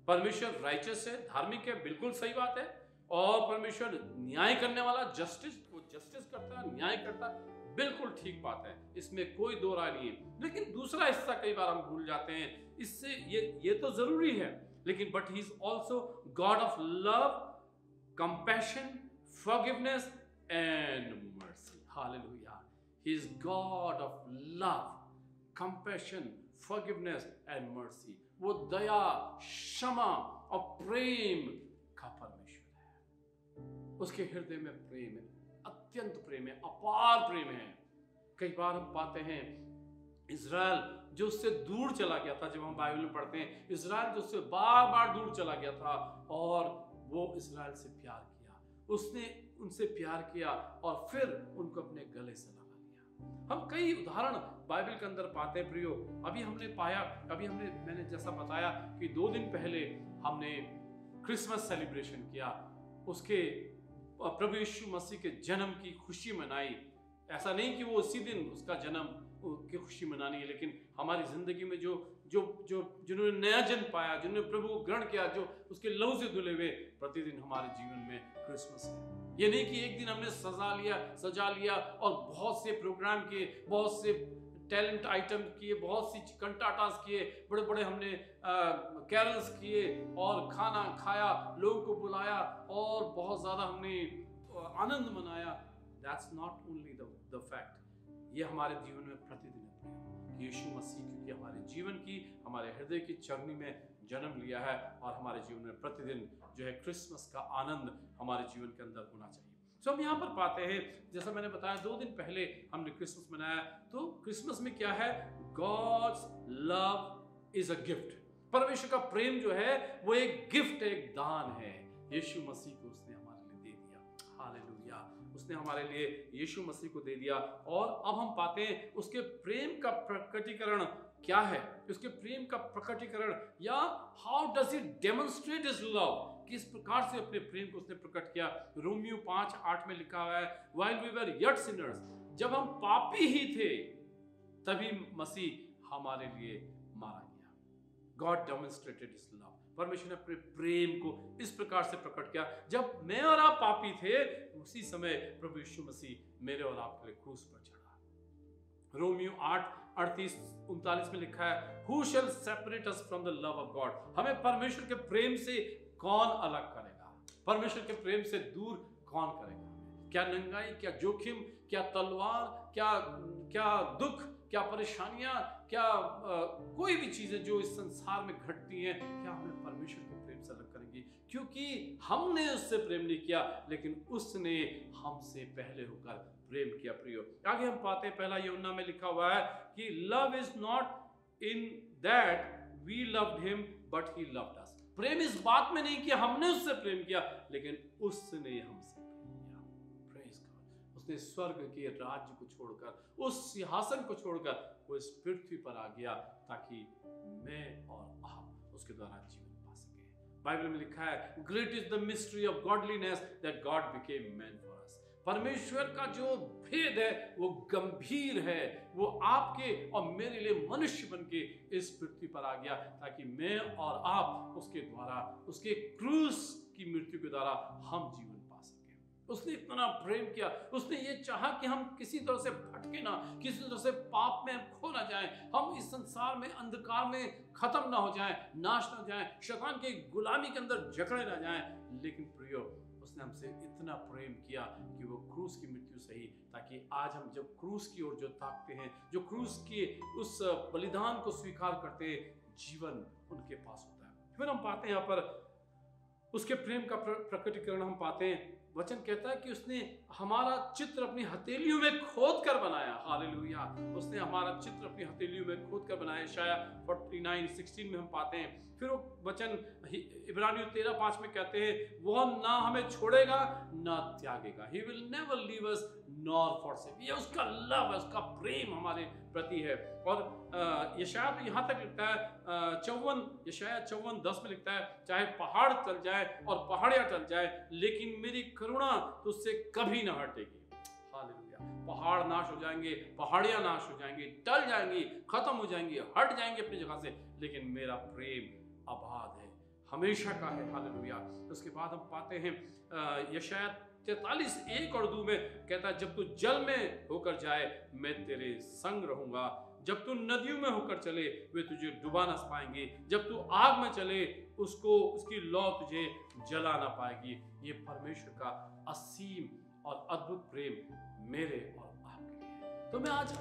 परमेश्वर राइचस है, धार्मिक है, बिल्कुल सही बात है। और परमेश्वर न्याय करने वाला, जस्टिस, वो जस्टिस करता है, न्याय करता है, बिल्कुल ठीक बात है, इसमें कोई दो राय नहीं है। लेकिन दूसरा हिस्सा कई बार हम भूल जाते हैं। इससे ये तो जरूरी है, लेकिन but he is also God of love, compassion, forgiveness and mercy. Hallelujah. He is God of love, compassion, forgiveness and mercy. वो दया, क्षमा और प्रेम का परमेश्वर है। उसके हृदय में प्रेम है, अत्यंत प्रेम है, अपार प्रेम है। कई बार हम पाते हैं इज़राइल जो उससे दूर चला गया था, जब हम बाइबल में पढ़ते हैं इज़राइल जो उससे बार बार दूर चला गया था, और वो इज़राइल से प्यार किया, उसने उनसे प्यार किया और फिर उनको अपने गले से लगा लिया। हम कई उदाहरण बाइबल के अंदर पाते हैं प्रियो। अभी हमने पाया, मैंने जैसा बताया कि 2 दिन पहले हमने क्रिसमस सेलिब्रेशन किया, उसके प्रभु यीशु मसीह के जन्म की खुशी मनाई। ऐसा नहीं कि वो उसी दिन उसका जन्म की खुशी मनानी है, लेकिन हमारी जिंदगी में जिन्होंने नया जन्म पाया, जिन्होंने प्रभु को ग्रहण किया, जो उसके लहू से धुले हुए, प्रतिदिन हमारे जीवन में क्रिसमस है। ये नहीं कि एक दिन हमने सजा लिया और बहुत से प्रोग्राम किए, बहुत से टैलेंट आइटम किए, बहुत सी कंटाटास किए, बड़े बड़े हमने कैरल्स किए और खाना खाया, लोगों को बुलाया और बहुत ज्यादा हमने आनंद मनाया। That's not only the fact. ये हमारे जीवन में प्रतिदिन है। यीशु मसीह क्योंकि हमारे जीवन की, हमारे हृदय की चरनी में जन्म लिया है, और हमारे जीवन में प्रतिदिन जो है क्रिसमस का आनंद हमारे जीवन के अंदर होना चाहिए। तो हम यहाँ पर पाते हैं, जैसा मैंने बताया 2 दिन पहले हमने क्रिसमस मनाया। तो क्रिसमस में क्या है? God's love is a gift. परमेश्वर का प्रेम जो है वो एक गिफ्ट है, एक दान है। यीशु मसीह को उसने हमारे लिए दे दिया। हालेलुया। उसने हमारे लिए यीशु मसीह को दे दिया, और अब हम पाते हैं उसके प्रेम का प्रकटीकरण क्या है, उसके प्रेम का प्रकटीकरण, या how does it demonstrate his love, किस प्रकार से अपने प्रेम को उसने प्रकट किया। रोमियो 5:8 में लिखा हुआ है, while we were yet sinners, जब हम पापी ही थे तभी मसीह हमारे लिए मारा गया। God demonstrated his love. परमेश्वर ने अपने प्रेम को इस प्रकार से प्रकट किया, जब मैं और आप पापी थे उसी समय प्रभु यीशु मसीह मेरे और आपके लिए क्रूस पर चढ़ा। रोमियो 8:38-39 में लिखा है, who shell separate us from the love of God. हमें परमेश्वर के प्रेम से कौन अलग करेगा? परमेश्वर के प्रेम से दूर कौन करेगा? क्या नंगाई, क्या जोखिम, क्या तलवार, क्या दुख, क्या परेशानियां, क्या कोई भी चीजें जो इस संसार में घटती हैं, क्या हमें परमेश्वर के प्रेम से अलग करेंगी? क्योंकि हमने उससे प्रेम नहीं किया, लेकिन उसने हमसे पहले होकर प्रेम किया। प्रियो, आगे हम पाते हैं, पहला यूहन्ना में लिखा हुआ है कि love is not in that we loved him but he loved us. प्रेम इस बात में नहीं कि हमने उससे प्रेम किया, लेकिन उसने हमसे प्रेम किया। Praise God. उसने स्वर्ग के राज्य को छोड़कर, उस सिंहासन को छोड़कर वो इस पृथ्वी पर आ गया, ताकि मैं और आप उसके द्वारा जीवन पा सके। बाइबल में लिखा है, great is the mystery of godliness that God became man for us. परमेश्वर का जो भेद है वो गंभीर है, वो आपके और मेरे लिए मनुष्य बन के इस पृथ्वी पर आ गया, ताकि मैं और आप उसके द्वारा, उसके क्रूस की मृत्यु के द्वारा हम जीवन पा सके। उसने इतना प्रेम किया, उसने ये चाहा कि हम किसी तरह से भटके ना, किसी तरह से पाप में खो ना जाएं, हम इस संसार में अंधकार में खत्म ना हो जाएं, नाश ना हो जाएं, शैतान की गुलामी के अंदर जकड़े ना जाएं। लेकिन प्रियो, उसने हमसे इतना प्रेम किया कि वो क्रूस की मृत्यु सही, ताकि आज हम जब क्रूस की ओर जो ताकते हैं, जो क्रूस के उस बलिदान को स्वीकार करते हैं, जीवन उनके पास होता है। फिर हम पाते हैं यहाँ पर उसके प्रेम का प्रकटीकरण हम पाते हैं। वचन कहता है कि उसने हमारा चित्र अपनी हथेलियों में खोद कर बनाया। हालेलुया, उसने हमारा चित्र अपनी हथेलियों में खोद कर बनाया। शायद 49:16 में हम पाते हैं। फिर वो वचन इब्रानियों 13:5 में कहते हैं, वह ना हमें छोड़ेगा ना त्यागेगा। He will never leave us nor forsake। ये उसका लव है, उसका प्रेम हमारे प्रति है। और यशायाह तो यहाँ तक लिखता है, यशायाह 54:10 में लिखता है, चाहे पहाड़ चल जाए और पहाड़ियाँ चल जाए, लेकिन मेरी करुणा तुझसे कभी ना हटेगी। हालेलुया, पहाड़ नाश हो जाएंगे, पहाड़ियाँ नाश हो जाएंगी, टल जाएंगी, खत्म हो जाएंगी, हट जाएंगे अपनी जगह से, लेकिन मेरा प्रेम अबाध है, हमेशा का है। हालेलुया। उसके बाद हम पाते हैं यशायाह 43:1 और 2 में कहता है, जब तू जल में होकर जाए मैं तेरे संग रहूंगा, जब तू नदियों में होकर चले वे तुझे डुबा ना पाएंगे, जब तू आग में चले उसकी लौ तुझे जला ना पाएगी। ये परमेश्वर का असीम और अद्भुत प्रेम मेरे और आपके लिए। तो मैं आज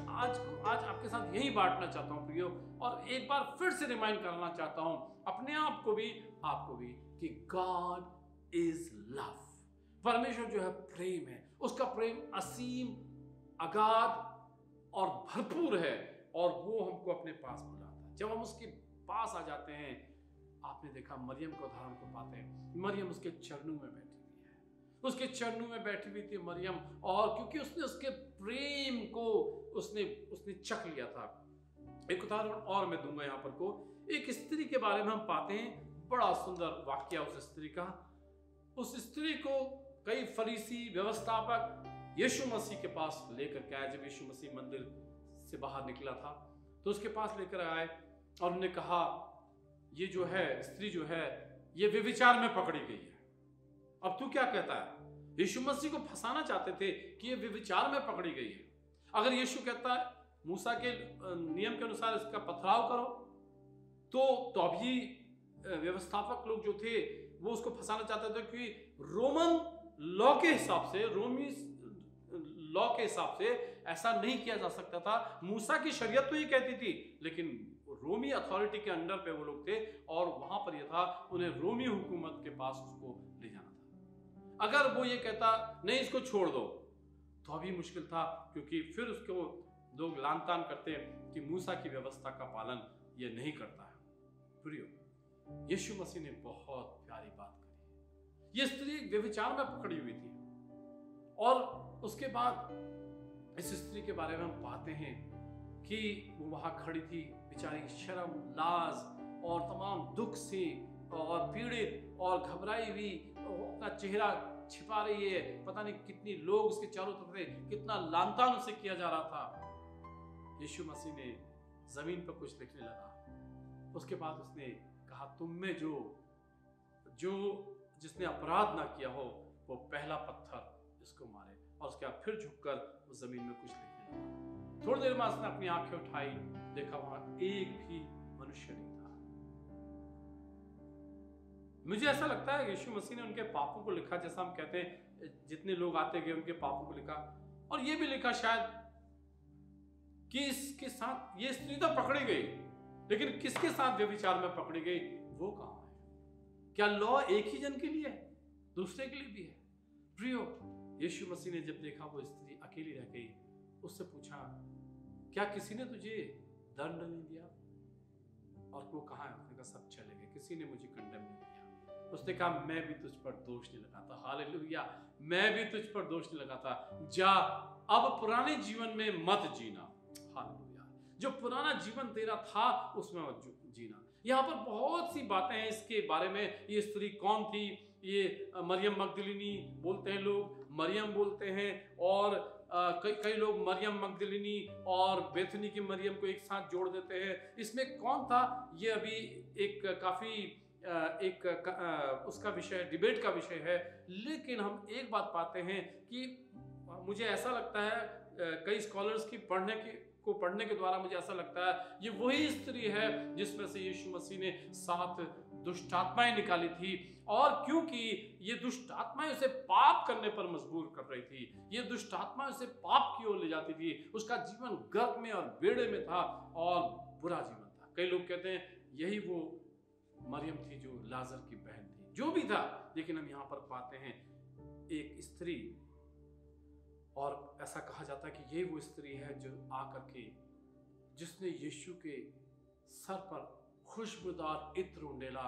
आपके साथ यही बांटना चाहता हूँ प्रियो, और एक बार फिर से रिमाइंड करना चाहता हूँ अपने आप को भी आपको भी कि गॉड इज लव। परमेश्वर जो है प्रेम है, उसका प्रेम असीम, अगाध और भरपूर है, और वो हमको अपने पास बुलाता है। जब हम उसके पास आ जाते हैं, आपने देखा मरियम के उदाहरण को पाते हैं, मरियम उसके चरणों में बैठी हुई है, उसके चरणों में बैठी हुई थी मरियम, और क्योंकि उसने उसके प्रेम को उसने चख लिया था। एक उदाहरण और मैं दूंगा यहाँ पर को, एक स्त्री के बारे में हम पाते हैं, बड़ा सुंदर वाक्य उस स्त्री का। उस स्त्री को कई फरीसी व्यवस्थापक यीशु मसीह के पास लेकर के आए। जब यीशु मसीह मंदिर से बाहर निकला था तो उसके पास लेकर आए और उन्होंने कहा, ये जो है स्त्री जो है ये व्यभिचार में पकड़ी गई है, अब तू क्या कहता है? यीशु मसीह को फंसाना चाहते थे कि ये व्यभिचार में पकड़ी गई है। अगर यीशु कहता है मूसा के नियम के अनुसार इसका पथराव करो, तो अभी व्यवस्थापक लोग जो थे वो उसको फंसाना चाहते थे, क्योंकि रोमन लॉ के हिसाब से, रोमी लॉ के हिसाब से ऐसा नहीं किया जा सकता था। मूसा की शरीयत तो ये कहती थी, लेकिन रोमी अथॉरिटी के अंडर पे वो लोग थे, और वहां पर ये था उन्हें रोमी हुकूमत के पास उसको ले जाना था। अगर वो ये कहता नहीं इसको छोड़ दो, तो अभी मुश्किल था, क्योंकि फिर उसको लोग लान तान करते कि मूसा की व्यवस्था का पालन ये नहीं करता है। प्रियो, यीशु मसीह ने बहुत प्यारी बात करी। ये स्त्री व्यभिचार में पकड़ी हुई थी, और उसके बाद इस स्त्री के बारे में हम पाते हैं कि वो वहां खड़ी थी, बेचारी शर्म, लाज और तमाम दुख से और पीड़ित और घबराई हुई, अपना चेहरा छिपा रही है। पता नहीं कितनी लोग उसके चारों तरफ थे, कितना लानतान उसे किया जा रहा था। यीशु मसीह ने जमीन पर कुछ लिखने लगा। उसके बाद उसने कहा, तुम में जो जिसने अपराध ना किया हो वो पहला पत्थर इसको मारे। और उसके बाद फिर झुककर वो जमीन में कुछ लिखने लगा। थोड़ी देर बाद उसने अपनी आंखें उठाई, देखा वहां एक भी मनुष्य नहीं था। मुझे ऐसा लगता है यीशु मसीह ने उनके पापों को लिखा, जैसा हम कहते हैं जितने लोग आते गए उनके पापों को लिखा, और ये भी लिखा शायद कि इसके साथ ये स्त्री तो पकड़ी गई, लेकिन किसके साथ व्यभिचार में पकड़ी गई वो कहां है? क्या लॉ एक ही जन के लिए है? दूसरे के लिए भी है? प्रियो, यीशु मसीह ने जब देखा वो स्त्री अकेली रह गई, उससे पूछा, क्या किसी ने तुझे दंड नहीं दिया? और वो कहा है? उसने कहा, सब चले गए, किसी ने मुझे कंडेम नहीं किया। उसने कहा, मैं भी तुझ पर दोष नहीं लगाता। हालेलुया, मैं भी तुझ पर दोष नहीं लगाता। जा, अब पुराने जीवन में मत जीना। हालेलुया, जो पुराना जीवन तेरा था उसमें मत जीना। यहाँ पर बहुत सी बातें हैं इसके बारे में। ये स्त्री कौन थी? ये मरियम मगदलिनी बोलते हैं लोग, मरियम बोलते हैं, और कई लोग मरियम मगदलिनी और बेथनी की मरियम को एक साथ जोड़ देते हैं। इसमें कौन था ये अभी एक काफी उसका विषय, डिबेट का विषय है। लेकिन हम एक बात पाते हैं कि मुझे ऐसा लगता है कई स्कॉलर्स की पढ़ने के द्वारा मुझे ऐसा लगता है ये वही स्त्री है जिसमें से यीशु मसीह ने 7 दुष्ट आत्माएं निकाली थी, और क्योंकि ये दुष्ट आत्माएं उसे पाप करने पर मजबूर कर रही थी, ये दुष्ट आत्माएं उसे पाप की ओर ले जाती थी, उसका जीवन गर्क में और बेड़े में था और बुरा जीवन था। कई लोग कहते हैं यही वो मरियम थी जो लाजर की बहन थी, जो भी था, लेकिन हम यहां पर पाते हैं एक स्त्री, और ऐसा कहा जाता है कि यही वो स्त्री है जो आकर के जिसने यीशु के सर पर खुशबूदार इत्र उंडेला,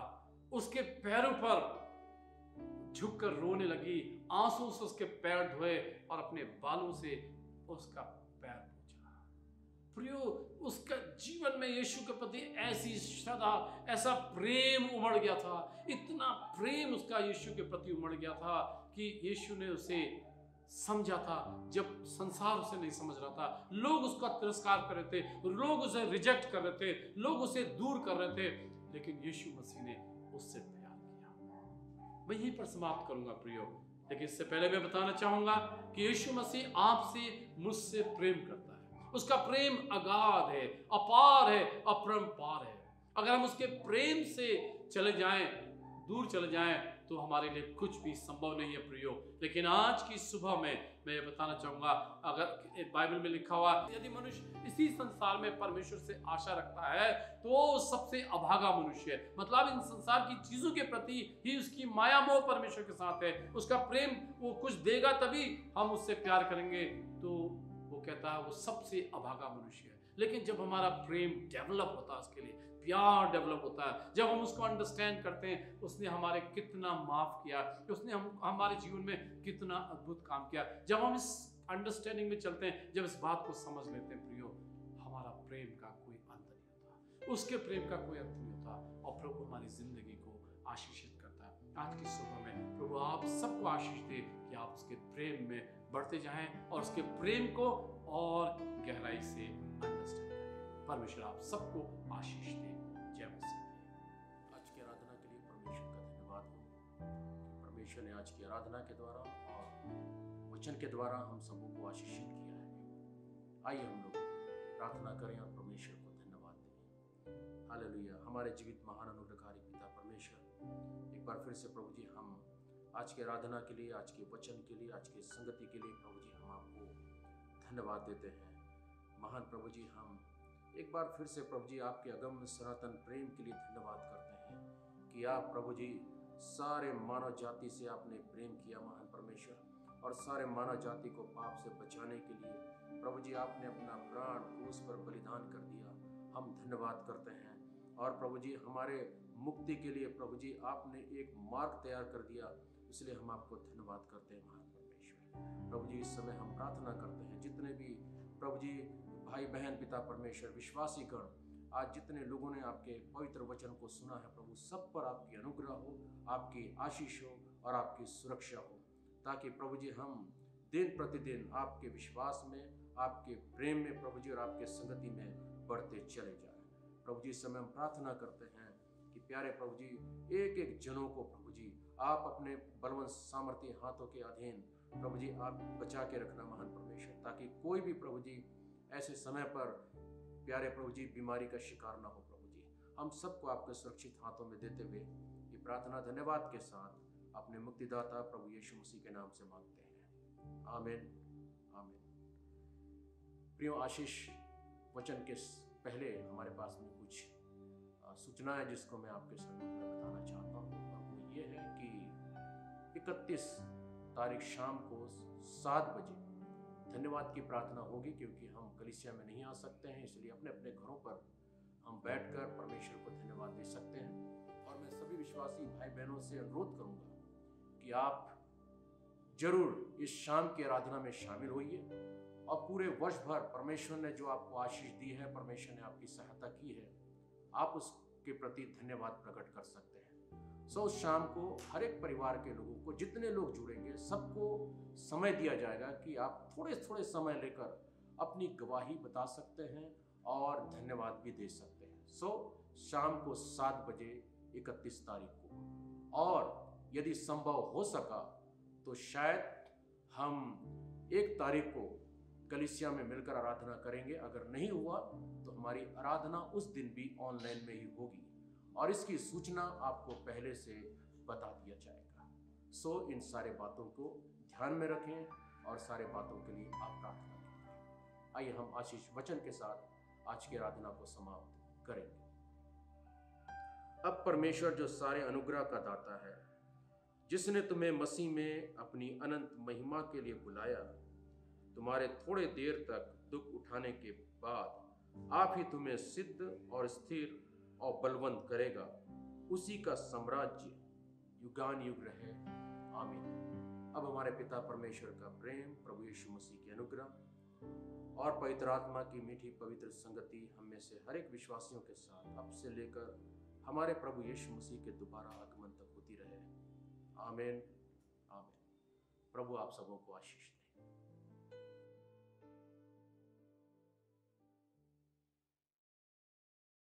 उसके पैरों पर झुककर रोने लगी, आंसू से उसके पैर धोए और अपने बालों से उसका पैर पोंछा। प्रियो, उसका जीवन में यीशु के प्रति ऐसी श्रद्धा, ऐसा प्रेम उमड़ गया था, इतना प्रेम उसका यीशु के प्रति उमड़ गया था कि यीशु ने उसे समझा था जब संसार उसे नहीं समझ रहा था। लोग उसका तिरस्कार कर रहे थे, लोग उसे रिजेक्ट कर रहे थे, लोग उसे दूर कर रहे थे, लेकिन यीशु मसीह ने उससे प्यार किया। मैं यहीं पर समाप्त करूंगा प्रियो, लेकिन इससे पहले मैं बताना चाहूंगा कि यीशु मसीह आपसे, मुझसे प्रेम करता है। उसका प्रेम अगाध है, अपार है, अपरंपार है। अगर हम उसके प्रेम से चले जाएं, दूर चले जाएं, तो हमारे लिए कुछ भी संभव नहीं है प्रियो। लेकिन आज की सुबह में मैं ये बताना चाहूंगा, अगर बाइबल में लिखा हुआ यदि मनुष्य इसी संसार में परमेश्वर से आशा रखता है तो सबसे अभागा मनुष्य है। मतलब इन संसार की चीजों के प्रति ही उसकी माया मोह परमेश्वर के साथ है, उसका प्रेम, वो कुछ देगा तभी हम उससे प्यार करेंगे, तो वो कहता है वो सबसे अभागा मनुष्य है। लेकिन जब हमारा प्रेम डेवलप होता है, उसके लिए प्यार डेवलप होता है, जब हम उसको अंडरस्टैंड करते हैं, उसने हमारे कितना माफ किया, उसने हमारे जीवन में कितना अद्भुत काम किया, जब हम इस अंडरस्टैंडिंग में चलते हैं, जब इस बात को समझ लेते हैं प्रियो, हमारा प्रेम का कोई अंत नहीं होता, उसके प्रेम का कोई अंत नहीं होता, और प्रभु हमारी जिंदगी को आशीषित करता है। आज की सुबह में प्रभु आप सबको आशीष दे कि आप उसके प्रेम में बढ़ते जाएं और उसके प्रेम को और गहराई से अंडरस्टैंड करें। परमेश्वर आप सबको आशीष दे। जय मसीह। आज की आराधना के लिए परमेश्वर का धन्यवाद हो कि परमेश्वर ने आज की आराधना के द्वारा और वचन के द्वारा हम सबों को आशीषित किया है। आइए हम लोग प्रार्थना करें और परमेश्वर को धन्यवाद दें। हालेलुया। हमारे जीवित महान अनुग्रहकारी पिता परमेश्वर, एक बार फिर से प्रभु जी हम आज की आराधना के लिए, आज के वचन के लिए, आज की संगति के लिए प्रभु जी हम आपको धन्यवाद देते हैं। महान प्रभु जी हम एक बार फिर से प्रभु जी आपके अगम सनातन प्रेम के लिए धन्यवाद करते हैं कि आप प्रभु जी सारे मानव जाति से आपने प्रेम किया महान परमेश्वर, और सारे मानव जाति को पाप से बचाने के लिए प्रभु जी आपने अपना प्राण क्रूस पर बलिदान कर दिया। हम धन्यवाद करते हैं। और प्रभु जी हमारे मुक्ति के लिए प्रभु जी आपने एक मार्ग तैयार कर दिया, इसलिए हम आपको धन्यवाद करते हैं महान परमेश्वर। प्रभु जी इस समय हम प्रार्थना करते हैं जितने भी प्रभु जी भाई बहन पिता परमेश्वर विश्वासी गण, आज जितने लोगों ने आपके पवित्र वचन को सुना है प्रभु, सब पर आपकी अनुग्रह हो, आपकी आशीष हो और आपकी सुरक्षा हो, ताकि प्रभु जी हम दिन प्रतिदिन आपके विश्वास में, आपके प्रेम में प्रभु जी और आपके संगति में बढ़ते चले जाएं। प्रभु जी इस समय हम प्रार्थना करते हैं कि प्यारे प्रभु जी एक एक जनों को प्रभु जी आप अपने बलवंत सामर्थ्य हाथों के अधीन प्रभु जी आप बचा के रखना महान परमेश्वर, ताकि कोई भी प्रभु जी ऐसे समय पर प्यारे प्रभु जी बीमारी का शिकार ना हो। प्रभु जी हम सबको आपके सुरक्षित हाथों में देते हुए ये प्रार्थना धन्यवाद के साथ अपने मुक्तिदाता प्रभु यीशु मसीह के नाम से मांगते हैं, आमीन आमीन। प्रियो आशीष, वचन के पहले हमारे पास में कुछ सूचना है जिसको मैं आपके सामने बताना चाहता हूँ, और वो ये है कि 31 तारीख शाम को 7 बजे धन्यवाद की प्रार्थना होगी, क्योंकि हम कलीसिया में नहीं आ सकते हैं, इसलिए अपने अपने घरों पर हम बैठकर परमेश्वर को धन्यवाद दे सकते हैं। और मैं सभी विश्वासी भाई बहनों से अनुरोध करूंगा कि आप जरूर इस शाम की आराधना में शामिल होइए, और पूरे वर्ष भर परमेश्वर ने जो आपको आशीष दी है, परमेश्वर ने आपकी सहायता की है, आप उसके प्रति धन्यवाद प्रकट कर सकते हैं। उस शाम को हर एक परिवार के लोगों को, जितने लोग जुड़ेंगे, सबको समय दिया जाएगा कि आप थोड़े थोड़े समय लेकर अपनी गवाही बता सकते हैं और धन्यवाद भी दे सकते हैं। शाम को 7 बजे 31 तारीख को, और यदि संभव हो सका तो शायद हम 1 तारीख को कलीसिया में मिलकर आराधना करेंगे। अगर नहीं हुआ तो हमारी आराधना उस दिन भी ऑनलाइन में ही होगी। और इसकी सूचना आपको पहले से बता दिया जाएगा। सो इन सारे बातों को ध्यान में रखें और सारे बातों के लिए आप प्रार्थना करें। आइए हम आशीष वचन के साथ आज की आराधना को समाप्त करेंगे। अब परमेश्वर जो सारे अनुग्रह का दाता है, जिसने तुम्हें मसीह में अपनी अनंत महिमा के लिए बुलाया, तुम्हारे थोड़े देर तक दुख उठाने के बाद आप ही तुम्हें सिद्ध और स्थिर और बलवंत करेगा। उसी का साम्राज्य युगान युग रहे, आमीन। अब हमारे पिता परमेश्वर का प्रेम, प्रभु यीशु मसीह की अनुग्रह और पवित्र आत्मा की मीठी पवित्र संगति हम में से हर एक विश्वासियों के साथ अब से लेकर हमारे प्रभु यीशु मसीह के दोबारा आगमन तक होती रहे, आमीन आमीन। प्रभु आप सबों को आशीष दे।